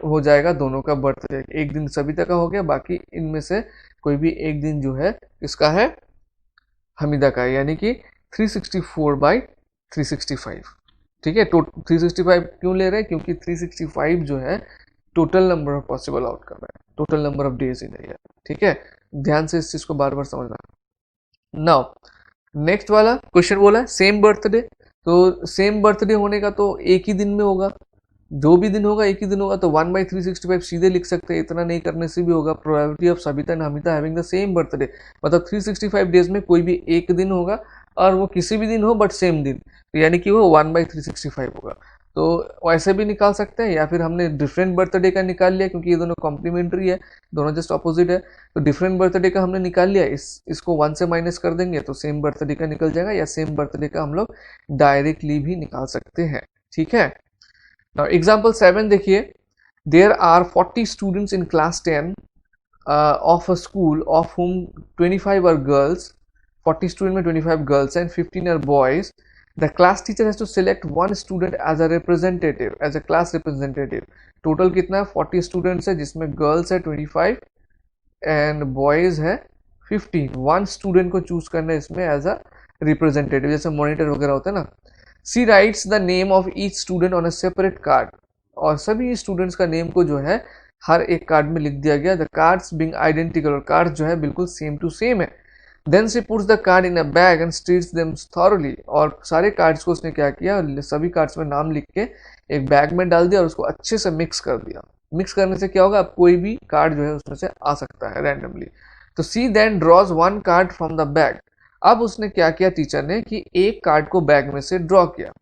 हो जाएगा दोनों का बर्थडे। एक दिन सबिता का हो गया, बाकी इनमें से कोई भी एक दिन जो है किसका है, हमीदा का है, यानी कि 364/365। ठीक है, तो 365 क्यों ले रहे हैं, क्योंकि 365 जो है total number of possible outcome है, total number of days in year. ठीक है, ध्यान से इस चीज को बार बार समझना। नाउ नेक्स्ट वाला क्वेश्चन बोला है सेम बर्थडे, तो सेम बर्थडे होने का तो एक ही दिन में होगा, जो भी दिन होगा एक ही दिन होगा, तो 1/365 सीधे लिख सकते हैं। इतना नहीं करने से भी होगा। Probability of Sabita and Hamida having the same birthday, मतलब 365 डेज में कोई भी एक दिन होगा, और वो किसी भी दिन हो बट सेम दिन, तो यानी कि वो 1/365 होगा। तो वैसे भी निकाल सकते हैं, या फिर हमने डिफरेंट बर्थडे का निकाल लिया, क्योंकि ये दोनों कॉम्प्लीमेंट्री है, दोनों जस्ट ऑपोजिट है। तो डिफरेंट बर्थडे का हमने निकाल लिया, इसको 1 से माइनस कर देंगे तो सेम बर्थडे का निकल जाएगा, या सेम बर्थडे का हम लोग डायरेक्टली भी निकाल सकते हैं। ठीक है, नाउ एग्जाम्पल 7 देखिए, there are 40 students in class 10 of a school of whom 25 are girls, 40 student में 25 girls and 15 are boys. The class teacher has to select one student as a representative, as a class representative. Total कितना है, 40 students है, जिसमें girls है 25 and boys है 15. वन स्टूडेंट को चूज करना है इसमें एज अ रिप्रेजेंटेटिव, जैसे मॉनिटर वगैरह होता है ना। She writes the name of each student on a separate card, और सभी स्टूडेंट्स का नेम को जो है हर एक कार्ड में लिख दिया गया। द कार्ड्स बीइंग आइडेंटिकल, और कार्ड जो है बिल्कुल सेम टू सेम है। Then she puts the card in a bag and streets them thoroughly, और सारे कार्ड्स को उसने क्या किया, सभी कार्ड्स में नाम लिख के एक बैग में डाल दिया और उसको अच्छे से मिक्स कर दिया। मिक्स करने से क्या होगा, अब कोई भी कार्ड जो है उसमें से आ सकता है रैंडमली। तो she then draws one card from the bag, अब उसने क्या किया टीचर ने कि एक कार्ड को बैग में से ड्रॉ किया।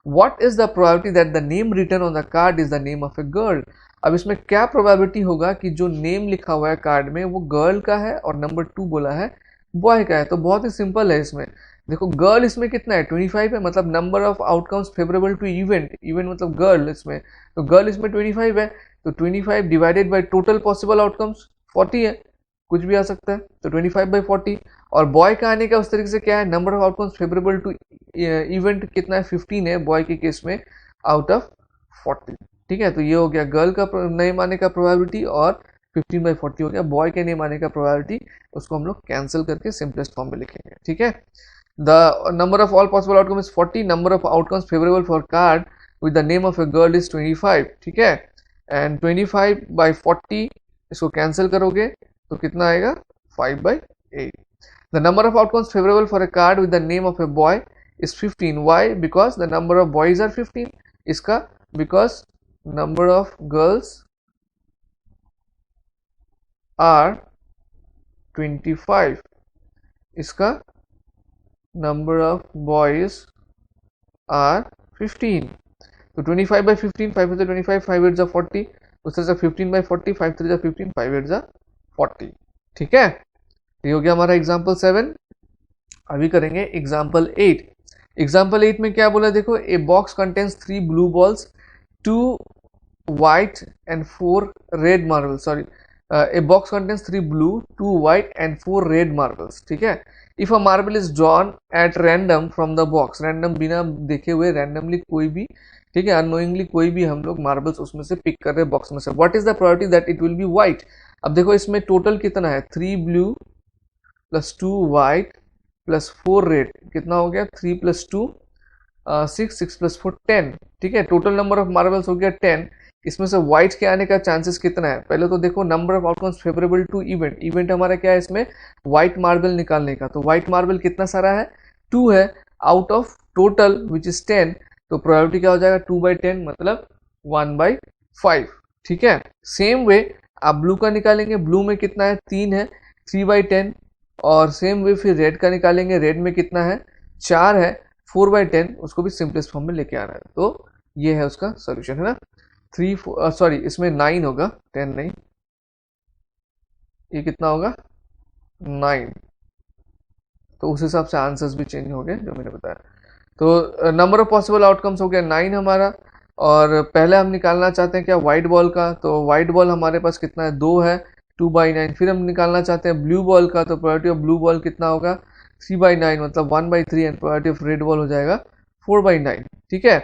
What is the probability that the name written on the card is the name of a girl? अब इसमें क्या प्रोबेबिलिटी होगा कि जो नेम लिखा हुआ है कार्ड में वो गर्ल का है, और नंबर 2 बोला है बॉय का है। तो बहुत ही सिंपल है इसमें, देखो गर्ल इसमें कितना है 25 है, मतलब number of outcomes favourable to event, event मतलब गर्ल इसमें, तो गर्ल इसमें 25 है, तो 25 divided by total possible outcomes 40 है, कुछ भी आ सकता है, तो 25/40। और बॉय का आने का उस तरीके से क्या है, number of outcomes favourable to event कितना है 15 है बॉय के केस में आउट ऑफ 40। ठीक है, तो ये हो गया गर्ल का नेम आने का प्रोबेबिलिटी, और 15/40 हो गया बॉय के नेम आने का प्रोबेबिलिटी। उसको हम लोग कैंसिल करके सिंपलेस्ट फॉर्म में लिखेंगे। ठीक है, the number of all possible outcome is 40, number of outcomes favourable for card with the name of a girl is 25। ठीक है, एंड 25/40 इसको कैंसिल करोगे तो कितना आएगा 5/8। The number of outcomes favorable for a card with the name of a boy is 15. Why? Because the number of boys are 15. इसका because number of girls are 25. इसका number of boys are 15. तो 25/15, 5 is 25, 5 8 is 40, उस तरह से 15/40, 5 3 is 15, 5 8 is 40। ठीक है, ये हो गया हमारा एग्जाम्पल 7। अभी करेंगे एग्जाम्पल 8। एग्जाम्पल 8 में क्या बोला, देखो a box contains 3 blue balls, 2 white and 4 red marbles, sorry, a box contains 3 blue, 2 white and 4 red marbles। ठीक है, if a marble is drawn at random from the box, random बिना देखे हुए randomly कोई भी, ठीक है, unknowingly कोई भी हम लोग मार्बल्स उसमें से पिक कर रहे हैं बॉक्स में से, what is the probability that it will be white? अब देखो इसमें टोटल कितना है, 3 blue plus 2 white plus 4 red, कितना हो गया 3 + 2 6, 6 + 4 10। ठीक है, टोटल नंबर ऑफ मार्बल्स हो गया 10। इसमें से व्हाइट के आने का चांसेस कितना है, पहले तो देखो number of outcomes favourable to event, event हमारा क्या है इसमें व्हाइट मार्बल निकालने का, तो व्हाइट मार्बल कितना सारा है 2 है out of total which is 10, तो प्रोबेबिलिटी क्या हो जाएगा 2/10 मतलब 1/5। ठीक है, सेम वे आप ब्लू का निकालेंगे, ब्लू में कितना है 3 है 3/10, और सेम वे फिर रेड का निकालेंगे, रेड में कितना है 4 है 4/10, उसको भी सिंपलेस्ट फॉर्म में लेके आना है। तो ये है उसका सोल्यूशन, है ना। 3 सॉरी इसमें 9 होगा 10 नहीं, ये कितना होगा 9, तो उस हिसाब से आंसर्स भी चेंज हो गए जो मैंने बताया। तो नंबर ऑफ पॉसिबल आउटकम्स हो गया 9 हमारा, और पहले हम निकालना चाहते हैं क्या व्हाइट बॉल का, तो व्हाइट बॉल हमारे पास कितना है 2 है 2/9। फिर हम निकालना चाहते हैं ब्लू बॉल का, तो प्रोबेबिलिटी ऑफ ब्लू बॉल कितना होगा 3/9 मतलब 1/3, and probability of red ball हो जाएगा 4/9। ठीक है,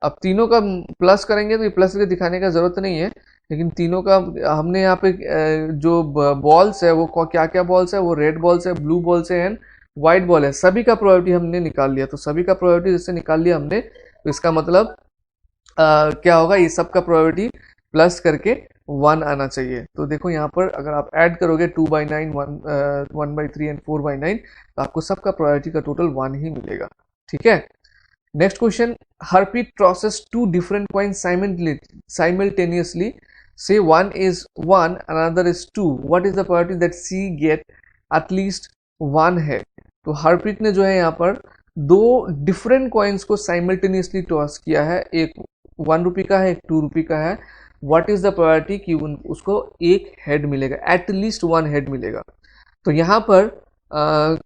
अब तीनों का प्लस करेंगे तो ये प्लस करके दिखाने का जरूरत नहीं है, लेकिन तीनों का हमने यहाँ पे जो बॉल्स है वो क्या क्या बॉल्स है, वो रेड बॉल्स है, ब्लू बॉल्स है एंड व्हाइट बॉल है, सभी का प्रोबेबिलिटी हमने निकाल लिया। तो सभी का प्रोबेबिलिटी जैसे निकाल लिया हमने, तो इसका मतलब क्या होगा, ये सब का प्रोबेबिलिटी प्लस करके 1 आना चाहिए। तो देखो यहाँ पर अगर आप ऐड करोगे 2/9, 1/3 एंड 4/9, तो आपको सबका प्रोबेबिलिटी का टोटल 1 ही मिलेगा। ठीक है, next question, Harpreet tosses two different coins simultaneously. Say one is 1, another is 2. What is the probability that she get at least one head? तो हरप्रीत ने जो है यहाँ पर दो डिफरेंट कॉइन्स को साइमल्टेनियसली टॉस किया है, एक 1 रुपी का है, एक 2 रुपी का है। व्हाट इज द प्रोबेबिलिटी कि उसको एक हेड मिलेगा, एटलीस्ट 1 हेड मिलेगा। तो यहाँ पर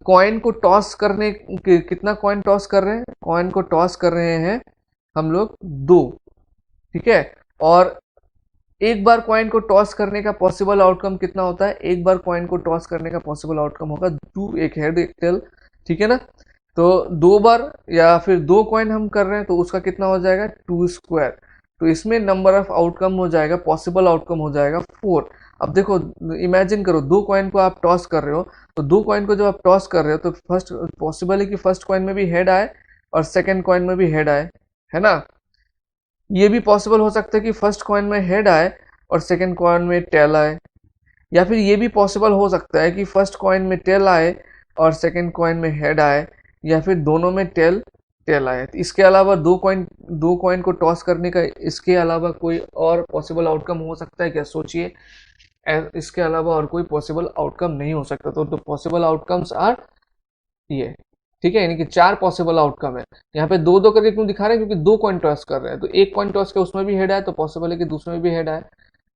कॉइन को टॉस करने, कितना कॉइन टॉस कर रहे हैं, कॉइन को टॉस कर रहे हैं हम लोग 2। ठीक है, और एक बार कॉइन को टॉस करने का पॉसिबल आउटकम कितना होता है, एक बार कॉइन को टॉस करने का पॉसिबल आउटकम होगा 2, एक हेड एक टेल। ठीक है ना, तो 2 बार या फिर 2 कॉइन हम कर रहे हैं तो उसका कितना हो जाएगा 2 स्क्वायर। तो इसमें नंबर ऑफ आउटकम हो जाएगा, पॉसिबल आउटकम हो जाएगा 4। अब देखो, इमेजिन करो 2 कॉइन को आप टॉस कर रहे हो, तो 2 कॉइन को जब आप टॉस कर रहे हो तो फर्स्ट पॉसिबल है कि फर्स्ट कॉइन में भी हेड आए और सेकेंड कॉइन में भी हेड आए, है ना। ये भी पॉसिबल हो सकता है कि फर्स्ट कॉइन में हेड आए और सेकेंड कॉइन में टेल आए, या फिर ये भी पॉसिबल हो सकता है कि फर्स्ट कॉइन में टेल आए और सेकेंड कॉइन में हेड आए, या फिर दोनों में टेल टेल आए। तो इसके अलावा दो कॉइन को टॉस करने का इसके अलावा कोई और पॉसिबल आउटकम हो सकता है क्या, सोचिए। इसके अलावा और कोई पॉसिबल आउटकम नहीं हो सकता। तो पॉसिबल आउटकम्स आर ये। ठीक है, यानी कि 4 पॉसिबल आउटकम है। यहाँ पे 2-2 करके क्यों दिखा रहे हैं, क्योंकि 2 कॉइन टॉस कर रहे हैं। तो एक कॉइन टॉस के उसमें भी हेड आए तो पॉसिबल है कि दूसरे में भी हेड आए,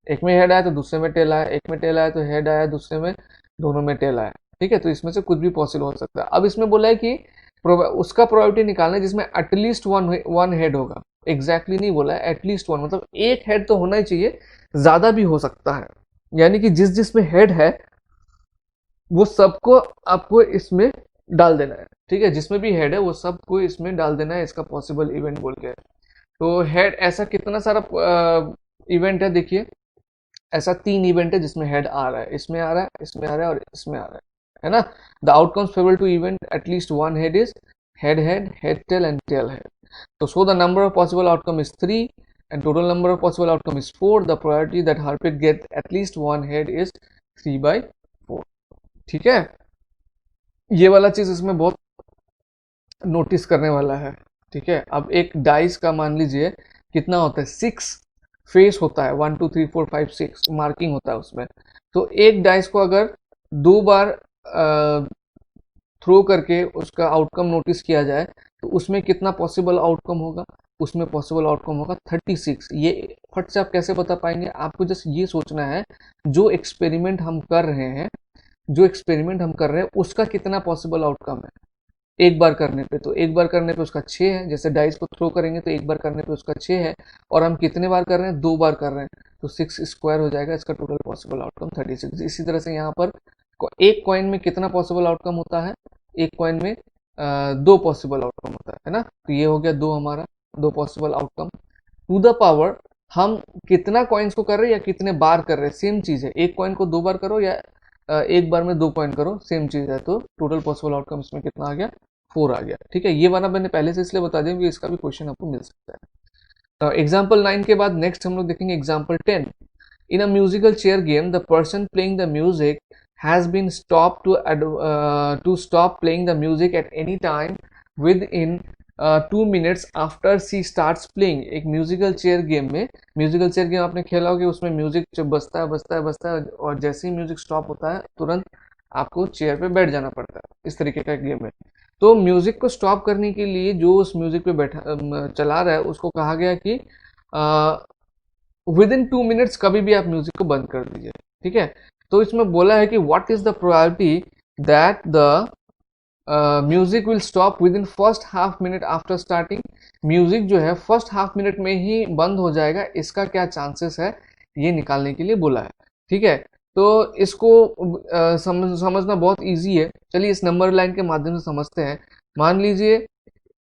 एक में हेड आया तो दूसरे में टेल आया, एक में टेल आया तो हेड आया, दूसरे में, दोनों में टेल आया। ठीक है, तो इसमें से कुछ भी पॉसिबल हो सकता है। अब इसमें बोला है कि उसका प्रोबेबिलिटी निकालना है जिसमें एटलीस्ट वन हेड होगा। एग्जैक्टली नहीं बोला है, एटलीस्ट 1 मतलब एक हेड तो होना ही चाहिए, ज्यादा भी हो सकता है। यानी कि जिसमें हेड है वो सबको आपको इसमें डाल देना है। ठीक है, जिसमें भी हेड है वो सबको इसमें डाल देना है, इसका पॉसिबल इवेंट बोल के। तो हेड ऐसा कितना सारा इवेंट है, देखिए ऐसा 3 इवेंट है जिसमें हेड आ रहा है, इसमें आ रहा है, इसमें आ रहा है और इसमें आ रहा है ना। The outcomes favourable to event at least 1 head is head head, head tail and tail head. तो so the number of possible outcome is 3 and total number of possible outcome is 4. The probability that Harpreet get at least 1 head is 3/4. ठीक है, ये वाला चीज इसमें बहुत नोटिस करने वाला है। ठीक है, अब एक डाइस का मान लीजिए कितना होता है, 6 फेस होता है, 1 2 3 4 5 6 मार्किंग होता है उसमें। तो एक डाइस को अगर 2 बार थ्रो करके उसका आउटकम नोटिस किया जाए तो उसमें कितना पॉसिबल आउटकम होगा, उसमें पॉसिबल आउटकम होगा 36। ये फट से आप कैसे बता पाएंगे, आपको जस्ट ये सोचना है जो एक्सपेरिमेंट हम कर रहे हैं, उसका कितना पॉसिबल आउटकम है एक बार करने पे। तो एक बार करने पे उसका 6 है, जैसे डाइस को थ्रो करेंगे तो एक बार करने पे उसका 6 है, और हम कितने बार कर रहे हैं, 2 बार कर रहे हैं, तो 6 स्क्वायर हो जाएगा, इसका टोटल पॉसिबल आउटकम 36। इसी तरह से यहाँ पर एक कॉइन में कितना पॉसिबल आउटकम होता है, एक कॉइन में 2 पॉसिबल आउटकम होता है ना। तो ये हो गया 2 हमारा, 2 possible outcome. To the power हम कितना कॉइन्स को कर रहे हैं या कितने बार कर रहे हैं, सेम चीज है। एक कॉइन को 2 बार करो या एक बार में 2 कॉइन करो, सेम चीज है। तो टोटल पॉसिबल आउटकम इसमें कितना आ गया, 4 आ गया। ठीक है, ये वाला मैंने पहले से इसलिए बता दिया कि इसका भी क्वेश्चन आपको मिल सकता है। तो एग्जाम्पल 9 के बाद नेक्स्ट हम लोग देखेंगे example 10। In a musical chair game the person playing the music has been stopped to stop playing the music at any time within 2 minutes after she starts playing। एक म्यूजिकल चेयर गेम में, म्यूजिकल चेयर गेम आपने खेला होगा, उसमें म्यूजिक जब बजता है और जैसे ही म्यूजिक स्टॉप होता है तुरंत आपको चेयर पे बैठ जाना पड़ता है, इस तरीके का गेम है। तो म्यूजिक को स्टॉप करने के लिए जो उस म्यूजिक पे बैठा चला रहा है उसको कहा गया कि विद इन 2 मिनट्स कभी भी आप म्यूजिक को बंद कर दीजिए। ठीक है, तो इसमें बोला है कि what is the probability that the music will stop with in first half minute after starting. Music जो है फर्स्ट हाफ मिनट में ही बंद हो जाएगा, इसका क्या चांसेस है, ये निकालने के लिए बोला है। ठीक है, तो इसको समझना बहुत इजी है। चलिए इस नंबर लाइन के माध्यम से समझते हैं। मान लीजिए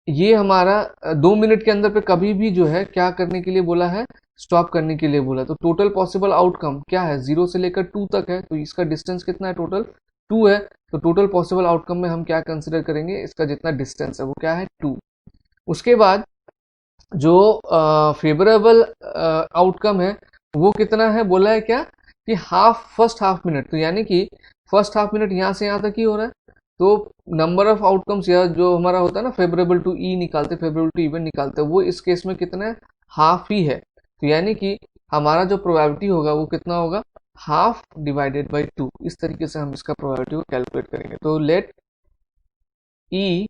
ये हमारा 2 मिनट के अंदर पे कभी भी जो है क्या करने के लिए बोला है, स्टॉप करने के लिए बोला है। तो टोटल पॉसिबल आउटकम क्या है, 0 से लेकर 2 तक है, तो इसका डिस्टेंस कितना है, टोटल 2 है। तो टोटल पॉसिबल आउटकम में हम क्या कंसिडर करेंगे, इसका जितना डिस्टेंस है वो क्या है, 2। उसके बाद जो फेवरेबल आउटकम है वो कितना है, बोला है क्या कि फर्स्ट हाफ मिनट, तो यानी कि फर्स्ट हाफ मिनट यहाँ से यहाँ तक ही हो रहा है। तो नंबर ऑफ आउटकम्स या जो हमारा होता है ना फेवरेबल टू ई निकालते, फेवरेबल टू इवेंट निकालते, वो इस केस में कितना है, हाफ ही है। तो यानी कि हमारा जो प्रोबेबिलिटी होगा वो कितना होगा, हाफ डिवाइडेड बाई 2। इस तरीके से हम इसका प्रोबेबिलिटी को कैलकुलेट करेंगे। तो let E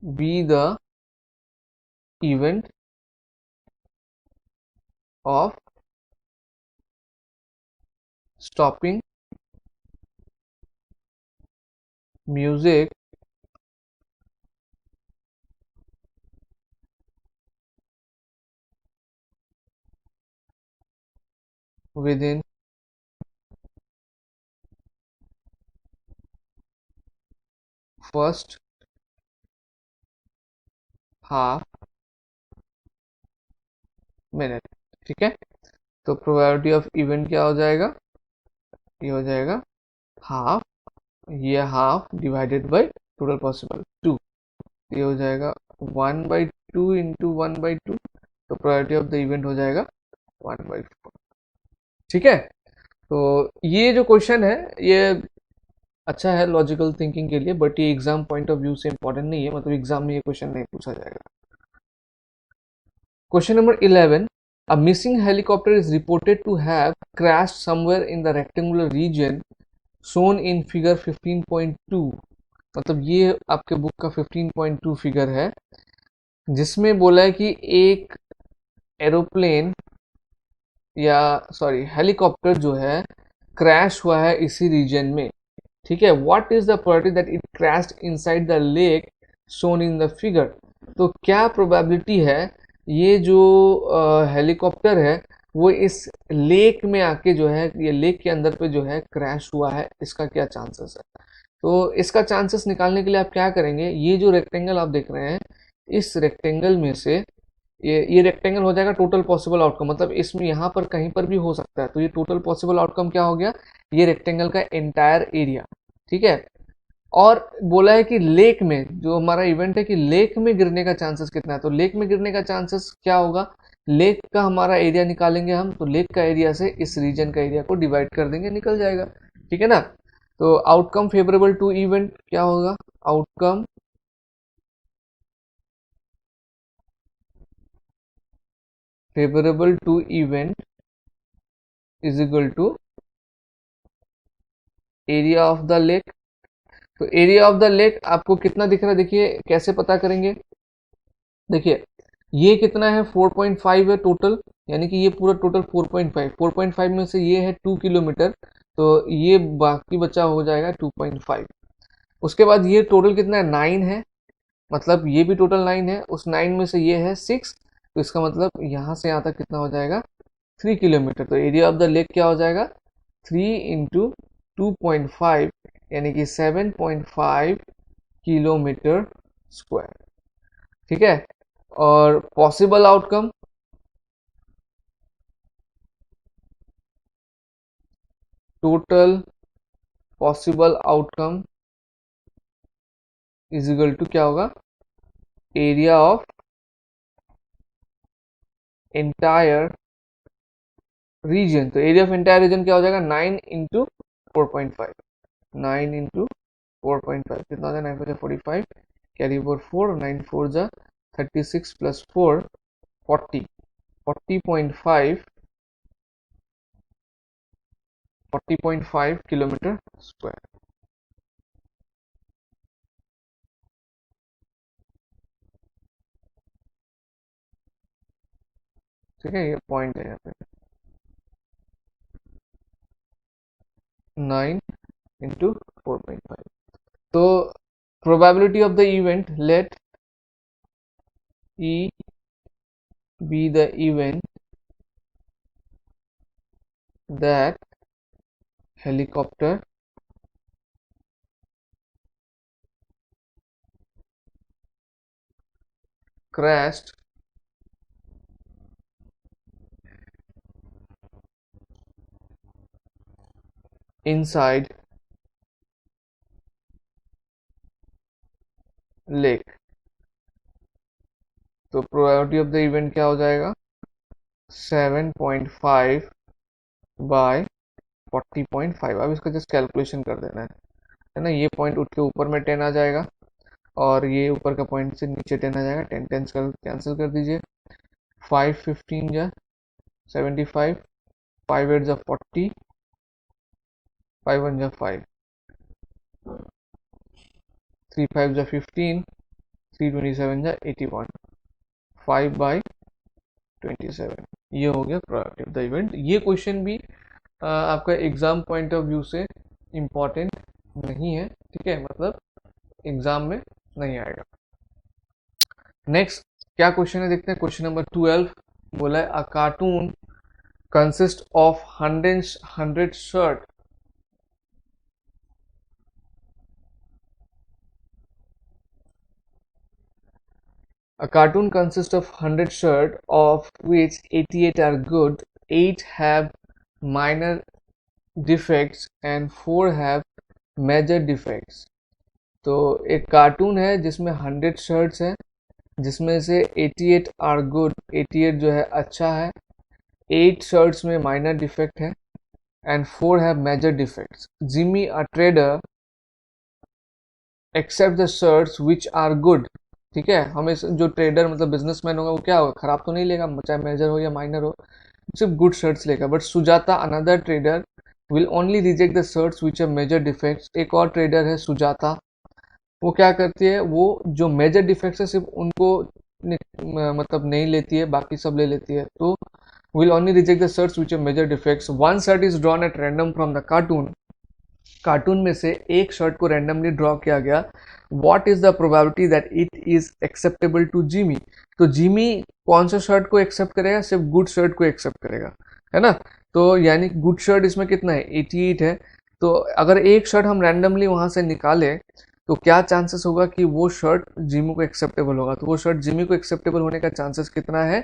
be the event of stopping music within first half minute। ठीक है, तो प्रोबेबिलिटी ऑफ इवेंट क्या हो जाएगा, ये हो जाएगा हाफ, ये half divided by total possible 2, ये हो जाएगा 1/2 इंटू 1/2। तो प्रोबेबिलिटी ऑफ द इवेंट हो जाएगा 1/4। ठीक है, तो ये जो क्वेश्चन है ये अच्छा है लॉजिकल थिंकिंग के लिए, बट ये एग्जाम पॉइंट ऑफ व्यू से इंपॉर्टेंट नहीं है, मतलब एग्जाम में ये क्वेश्चन नहीं पूछा जाएगा। Question number 11. A missing helicopter is reported to have crashed somewhere in the rectangular region shown in figure 15.2। मतलब ये आपके बुक का 15.2 फिगर है, जिसमें बोला है कि एक एरोप्लेन या सॉरी हेलीकॉप्टर जो है क्रैश हुआ है इसी रीजन में। ठीक है, what is the probability that it crashed inside the lake shown in the figure. तो क्या प्रोबेबिलिटी है ये जो हेलीकॉप्टर है वो इस लेक में आके जो है, ये लेक के अंदर पे जो है क्रैश हुआ है, इसका क्या चांसेस है। तो इसका चांसेस निकालने के लिए आप क्या करेंगे, ये जो रेक्टेंगल आप देख रहे हैं, इस रेक्टेंगल में से ये रेक्टेंगल हो जाएगा टोटल पॉसिबल आउटकम, मतलब इसमें यहाँ पर कहीं पर भी हो सकता है। तो ये टोटल पॉसिबल आउटकम क्या हो गया, ये रेक्टेंगल का एंटायर एरिया। ठीक है, और बोला है कि लेक में जो हमारा इवेंट है कि लेक में गिरने का चांसेस कितना है। तो लेक में गिरने का चांसेस क्या होगा, लेक का हमारा एरिया निकालेंगे हम, तो लेक का एरिया से इस रीजन का एरिया को डिवाइड कर देंगे, निकल जाएगा। ठीक है ना, तो आउटकम फेवरेबल टू इवेंट क्या होगा, outcome favourable to event is equal to area of the lake. तो एरिया ऑफ द लेक आपको कितना दिख रहा है, देखिए कैसे पता करेंगे। देखिए ये कितना है, 4.5 है टोटल, यानी कि ये पूरा टोटल 4.5, 4.5 में से ये है 2 किलोमीटर, तो ये बाकी बचा हो जाएगा 2.5। उसके बाद ये टोटल कितना है, 9 है, मतलब ये भी टोटल 9 है, उस 9 में से ये है 6, तो इसका मतलब यहाँ से यहाँ तक कितना हो जाएगा, 3 किलोमीटर। तो एरिया ऑफ द लेक क्या हो जाएगा, 3 × 2.5, यानी कि 7.5 किलोमीटर स्क्वायर। ठीक है, और possible outcome, total possible outcome is equal to क्या होगा, एरिया ऑफ एंटायर रीजन। तो एरिया ऑफ एंटायर रीजन क्या हो जाएगा, 9 × 4.5, 9 × 4.5 कितना हो जाएगा, 9 × 4 = 45, कैरी ओवर 4, 9 4 जा 36 + 4 40, 40.5, 40.5 किलोमीटर स्क्वायर। ठीक है, ये पॉइंट है यहाँ पे, 9 × 4.5। तो probability of the event, let E be the event that helicopter crashed inside lake, तो प्रोबेबिलिटी ऑफ द इवेंट क्या हो जाएगा 7.5 बाय 40.5। अब इसका जस्ट कैलकुलेशन कर देना है ना। ये पॉइंट उठ के ऊपर में 10 आ जाएगा और ये ऊपर का पॉइंट से नीचे 10 आ जाएगा। 10 10 कैंसिल कर दीजिए। 5 15 जा 75, 5 8 जा 40, 5 1 जा 5, 3 5 जा 15, 3 27 जा 81, 5 बाई 27। ये हो गया प्रोबेबिलिटी ऑफ द इवेंट। ये क्वेश्चन भी आपका एग्जाम पॉइंट ऑफ व्यू से इम्पॉर्टेंट नहीं है, ठीक है, मतलब एग्जाम में नहीं आएगा। नेक्स्ट क्या क्वेश्चन है देखते हैं। क्वेश्चन नंबर 12 बोला है a cartoon consist of 100 shirt A cartoon consists of 100 shirts, of which 88 are good, 8 have minor defects and 4 have major defects। तो एक कार्टून है जिसमें 100 शर्ट्स हैं, जिसमें से 88 आर गुड, 88 जो है अच्छा है, 8 शर्ट्स में माइनर डिफेक्ट है and 4 have major defects. Jimmy a trader accept the shirts which are good. ठीक है, हमें जो ट्रेडर मतलब बिजनेसमैन होगा वो क्या होगा, खराब तो नहीं लेगा, चाहे मेजर हो या माइनर हो, सिर्फ गुड शर्ट्स लेगा। But Sujata another trader will only reject the shirts which are major defects. एक और ट्रेडर है सुजाता, वो क्या करती है, वो जो मेजर डिफेक्ट्स है सिर्फ उनको मतलब नहीं लेती है, बाकी सब ले लेती है। तो will only reject the shirts which are major defects. One shirt is drawn at random from the carton. Carton में से एक शर्ट को रैंडमली ड्रॉ किया गया। What is the probability that it is acceptable to Jimmy. तो जिमी कौन सा शर्ट को एक्सेप्ट करेगा, सिर्फ गुड शर्ट को एक्सेप्ट करेगा, है ना। तो यानी गुड शर्ट इसमें कितना है 88 है। तो अगर एक शर्ट हम रैंडमली वहां से निकाले तो क्या चांसेस होगा कि वो शर्ट जिमी को एक्सेप्टेबल होगा। तो वो शर्ट जिमी को एक्सेप्टेबल होने का चांसेस कितना है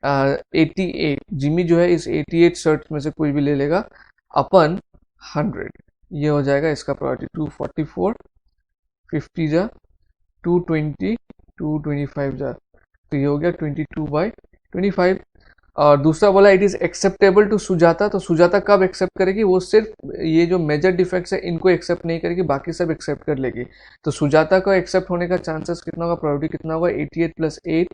88। जिमी जो है इस 88 शर्ट में से कोई भी ले लेगा अपन 100। ये हो जाएगा इसका प्रोबेबिलिटी 244, 50 जा 220, 225 जा, तो ये हो गया 22/25। और दूसरा बोला it is acceptable to Sujata. तो सुजाता कब एक्सेप्ट करेगी, वो सिर्फ ये जो मेजर डिफेक्ट्स है इनको एक्सेप्ट नहीं करेगी, बाकी सब एक्सेप्ट कर लेगी। तो सुजाता का एक्सेप्ट होने का चांसेस कितना होगा, प्रोबेबिलिटी कितना होगा 88 + 8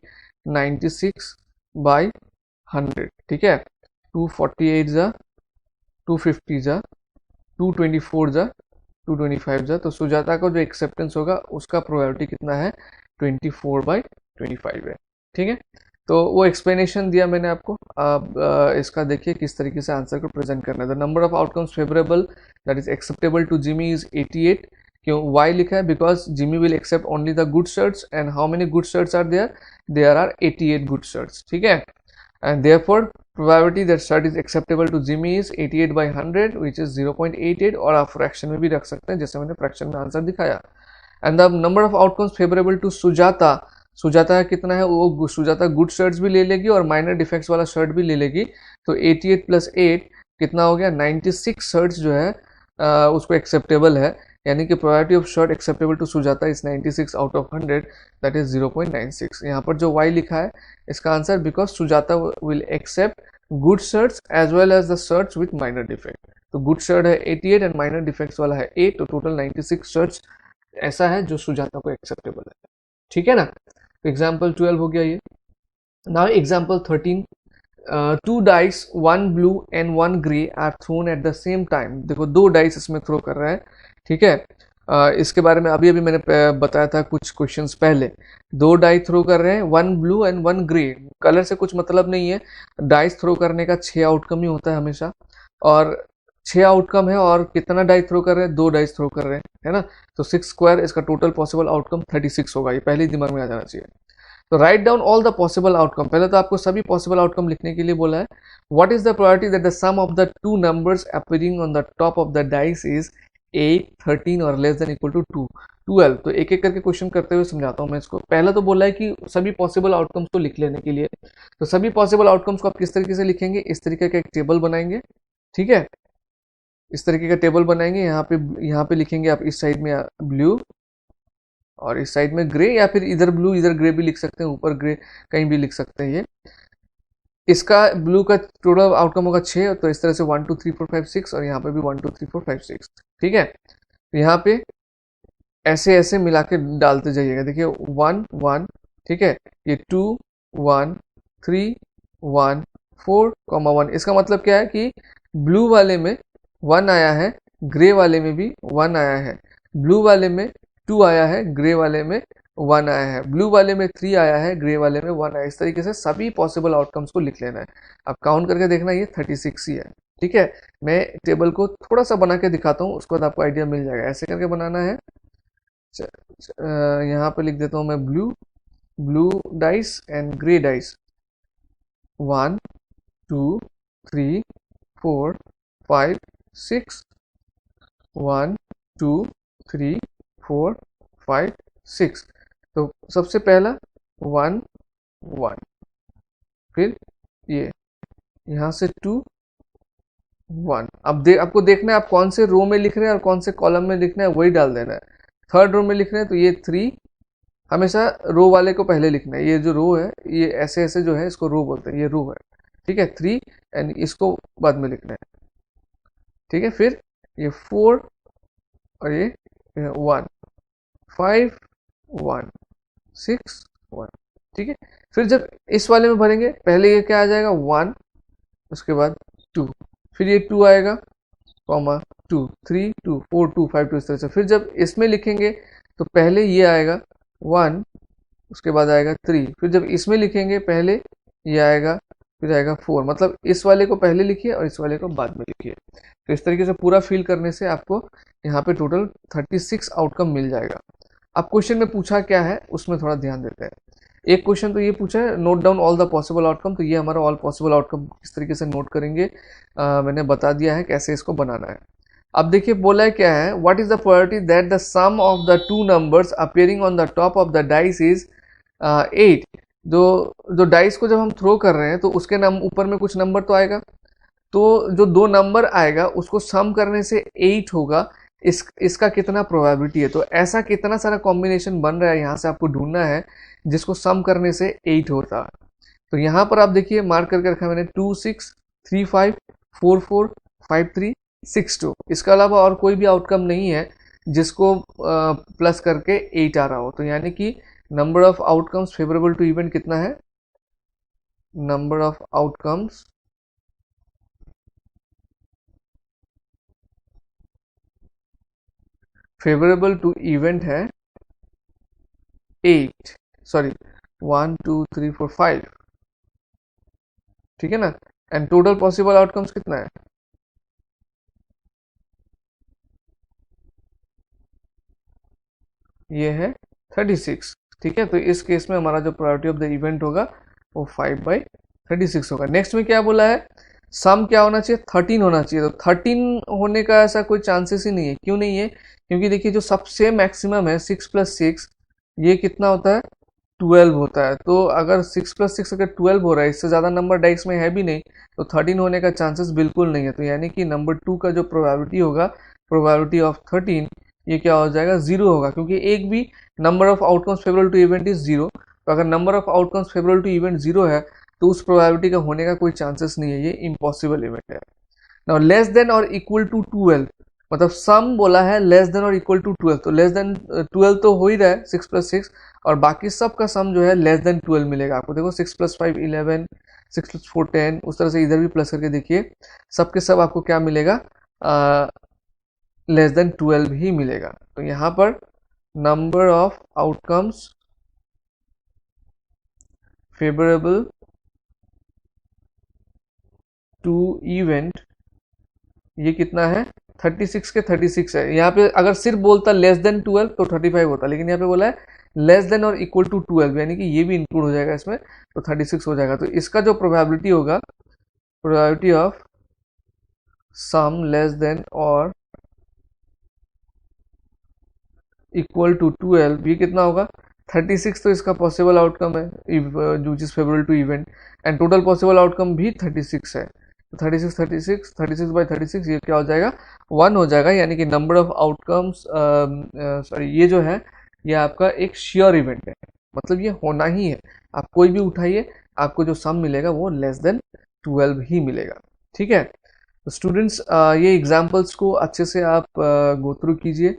96/100। ठीक है, 248 जा 250 जा 224 जा 225 जा, तो सुजाता का जो एक्सेप्टेंस होगा उसका प्रोबेबिलिटी कितना है 24/25 है। ठीक है, तो वो एक्सप्लेनेशन दिया मैंने आपको। अब इसका देखिए किस तरीके से आंसर को प्रेजेंट करना है। The number of outcomes favourable that is acceptable to Jimmy is 88। क्यों वाई लिखा है, because Jimmy will accept only the good shirts and how many good shirts are there, there are 88 good shirts. ठीक है, and therefore probability that shirt is acceptable to Jimmy is 88/100 which is 0.88। और आप फ्रैक्शन में भी रख सकते हैं जैसे मैंने फ्रैक्शन में आंसर दिखाया। And the number of outcomes favourable to Sujata, Sujata कितना है, वो सुजाता गुड शर्ट्स भी ले लेगी और माइनर डिफेक्ट्स वाला शर्ट भी ले लेगी। तो 88 + 8 कितना हो गया 96 शर्ट्स जो है उसको एक्सेप्टेबल है, यानी कि probability of shirt acceptable to Sujata is 96 out of 100 that is 0.96। यहाँ पर जो y लिखा है इसका answer because Sujata will accept good shirts as well as the shirts with minor defect. तो गुड शर्ट है 88 एंड माइनर डिफेक्ट्स वाला है 8, तो टोटल 96 शर्ट्स ऐसा है जो सुजाता को एक्सेप्टेबल है। ठीक है ना, तो एग्जाम्पल 12 हो गया ये। Now example 13, 2 dice 1 blue and 1 grey are thrown at the same time. देखो 2 डाइस इसमें थ्रो कर रहा है, ठीक है। इसके बारे में अभी मैंने बताया था कुछ क्वेश्चंस पहले। 2 डाई थ्रो कर रहे हैं, 1 ब्लू एंड 1 ग्रे। कलर से कुछ मतलब नहीं है, डाइस थ्रो करने का 6 आउटकम ही होता है हमेशा, और 6 आउटकम है और कितना डाई थ्रो कर रहे हैं, 2 डाइस थ्रो कर रहे हैं, है ना। तो 6 स्क्वायर इसका टोटल पॉसिबल आउटकम 36 होगा, ये पहले ही दिमाग में आ जाना चाहिए। तो write down all the possible outcome. पहले तो आपको सभी पॉसिबल आउटकम लिखने के लिए बोला है। What is the probability that the sum of the 2 numbers appearing on the top of the dice is 8, 13 और लेस देन इक्वल टू 2, 12। तो एक एक करके क्वेश्चन करते हुए समझाता हूँ मैं इसको। पहला तो बोला है कि सभी पॉसिबल आउटकम्स को लिख लेने के लिए। तो सभी पॉसिबल आउटकम्स को आप किस तरीके से लिखेंगे, इस तरीके का एक टेबल बनाएंगे, ठीक है। इस तरीके का टेबल बनाएंगे, यहाँ पे लिखेंगे आप इस साइड में ब्लू और इस साइड में ग्रे, या फिर इधर ब्लू इधर ग्रे भी लिख सकते हैं, ऊपर ग्रे कहीं भी लिख सकते हैं। ये इसका ब्लू का टोटल आउटकम होगा 6, तो इस तरह से 1 2 3 4 5 6 और यहाँ पे भी 1 2 3 4 5 6, ठीक है। तो यहाँ पे ऐसे ऐसे मिला के डालते जाइएगा। देखिए 1 1, ठीक है, ये 2 1 3 1 4 1। इसका मतलब क्या है कि ब्लू वाले में 1 आया है, ग्रे वाले में भी 1 आया है, ब्लू वाले में 2 आया है, ग्रे वाले में 1 आया है, ब्लू वाले में 3 आया है, ग्रे वाले में 1 आया है। इस तरीके से सभी पॉसिबल आउटकम्स को लिख लेना है। अब काउंट करके देखना, ये 36 ही है, ठीक है। मैं टेबल को थोड़ा सा बना के दिखाता हूँ, उसके बाद आपको आइडिया मिल जाएगा। ऐसे करके बनाना है। यहाँ पे लिख देता हूँ मैं blue dice and grey dice. 1 2 3 4 5 6, 1 2 3 4 5 6। तो सबसे पहला 1 1, फिर ये यहाँ से 2 1। अब आपको देखना है आप कौन से रो में लिख रहे हैं और कौन से कॉलम में लिखना है, वही डाल देना है। थर्ड रो में लिख रहे हैं तो ये 3, हमेशा रो वाले को पहले लिखना है। ये जो रो है, ये ऐसे ऐसे जो है इसको रो बोलते हैं, ये रो है, ठीक है। 3 एंड इसको बाद में लिखना है, ठीक है। फिर ये 4 और ये 1 5 1 6 1, ठीक है। फिर जब इस वाले में भरेंगे, पहले ये क्या आ जाएगा 1, उसके बाद 2, फिर ये 2 आएगा, कॉमा 2 3 2 4 2 5 2, इस तरह से। फिर जब इसमें लिखेंगे तो पहले ये आएगा 1, उसके बाद आएगा 3, फिर जब इसमें लिखेंगे पहले ये आएगा, फिर आएगा 4। मतलब इस वाले को पहले लिखिए और इस वाले को बाद में लिखिए। तो इस तरीके से पूरा फिल करने से आपको यहाँ पे टोटल 36 आउटकम मिल जाएगा। अब क्वेश्चन में पूछा क्या है उसमें थोड़ा ध्यान देते हैं। एक क्वेश्चन तो ये पूछा है, note down all the possible outcome. तो ये हमारा ऑल पॉसिबल आउटकम किस तरीके से नोट करेंगे, मैंने बता दिया है कैसे इसको बनाना है। अब देखिए बोला है क्या है, what is the probability that the sum of the two numbers appearing on the top of the dice is 8। जो डाइस को जब हम थ्रो कर रहे हैं तो उसके ऊपर में कुछ नंबर तो आएगा, तो जो 2 नंबर आएगा उसको सम करने से 8 होगा। इसका कितना प्रोबेबिलिटी है, तो ऐसा कितना सारा कॉम्बिनेशन बन रहा है यहाँ से आपको ढूंढना है जिसको सम करने से 8 होता है। तो यहाँ पर आप देखिए मार्क करके रखा मैंने 2 6 3 5 4 4 5 3 6 2। इसके अलावा और कोई भी आउटकम नहीं है जिसको प्लस करके 8 आ रहा हो। तो यानी कि number of outcomes favourable to event कितना है, number of outcomes favourable to event है 8, सॉरी 1 2 3 4 5, ठीक है ना। एंड टोटल पॉसिबल आउटकम्स कितना है, ये है 36, ठीक है। तो इस केस में हमारा जो प्रायोरिटी ऑफ द इवेंट होगा वो 5/36 होगा। नेक्स्ट में क्या बोला है, सम क्या होना चाहिए, 13 होना चाहिए। तो 13 होने का ऐसा कोई चांसेस ही नहीं है। क्यों नहीं है, क्योंकि देखिए जो सबसे मैक्सिमम है 6 + 6, ये कितना होता है 12 होता है। तो अगर 6 + 6 अगर 12 हो रहा है, इससे ज़्यादा नंबर डाइस में है भी नहीं, तो 13 होने का चांसेस बिल्कुल नहीं है। तो यानी कि नंबर 2 का जो प्रोबेबिलिटी होगा, प्रोबेबिलिटी ऑफ 13, ये क्या हो जाएगा 0 होगा, क्योंकि एक भी number of outcomes favourable to event is 0। तो अगर number of outcomes favourable to event 0 है तो उस प्रोबेबिलिटी का होने का कोई चांसेस नहीं है, ये इम्पॉसिबल इवेंट है। नाउ लेस देन और इक्वल टू 12, मतलब सम बोला है लेस देन और इक्वल टू 12, तो लेस देन 12 तो हो ही रहा है 6 + 6, और बाकी सब का सम जो है लेस देन 12 मिलेगा आपको। देखो 6 + 5 11, 6 + 4 10, उस तरह से इधर भी प्लस करके देखिए, सब के सब आपको क्या मिलेगा, लेस देन 12 ही मिलेगा। तो यहाँ पर number of outcomes favourable to event, ये कितना है 36 के 36 है। यहाँ पे अगर सिर्फ बोलता लेस देन 12 तो 35 होता, लेकिन यहाँ पे बोला है लेस देन और इक्वल टू 12, यानी कि ये भी इंक्लूड हो जाएगा इसमें, तो 36 हो जाएगा। तो इसका जो प्रोबेबिलिटी होगा, probability of sum less than और इक्वल टू 12, ये कितना होगा 36, तो इसका पॉसिबल आउटकम है जो is favourable to event, and total possible outcome भी 36 है। तो 36 36 36 बाई 36 ये क्या हो जाएगा 1 हो जाएगा, यानी कि नंबर ऑफ आउटकम्स, सॉरी ये जो है ये आपका एक श्योर इवेंट है, मतलब ये होना ही है। आप कोई भी उठाइए, आपको जो सम मिलेगा वो लेस देन 12 ही मिलेगा। ठीक है, तो स्टूडेंट्स ये एग्जाम्पल्स को अच्छे से आप गो थ्रू कीजिए।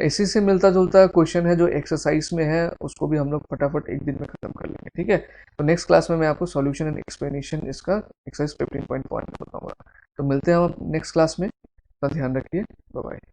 इसी से मिलता जुलता क्वेश्चन है जो एक्सरसाइज में है, उसको भी हम लोग फटाफट एक दिन में खत्म कर लेंगे। ठीक है, तो नेक्स्ट क्लास में मैं आपको सॉल्यूशन एंड एक्सप्लेनेशन इसका एक्सरसाइज 15.1 में बताऊंगा। तो मिलते हैं हम नेक्स्ट क्लास में, अपना ध्यान रखिए, बाय बाय।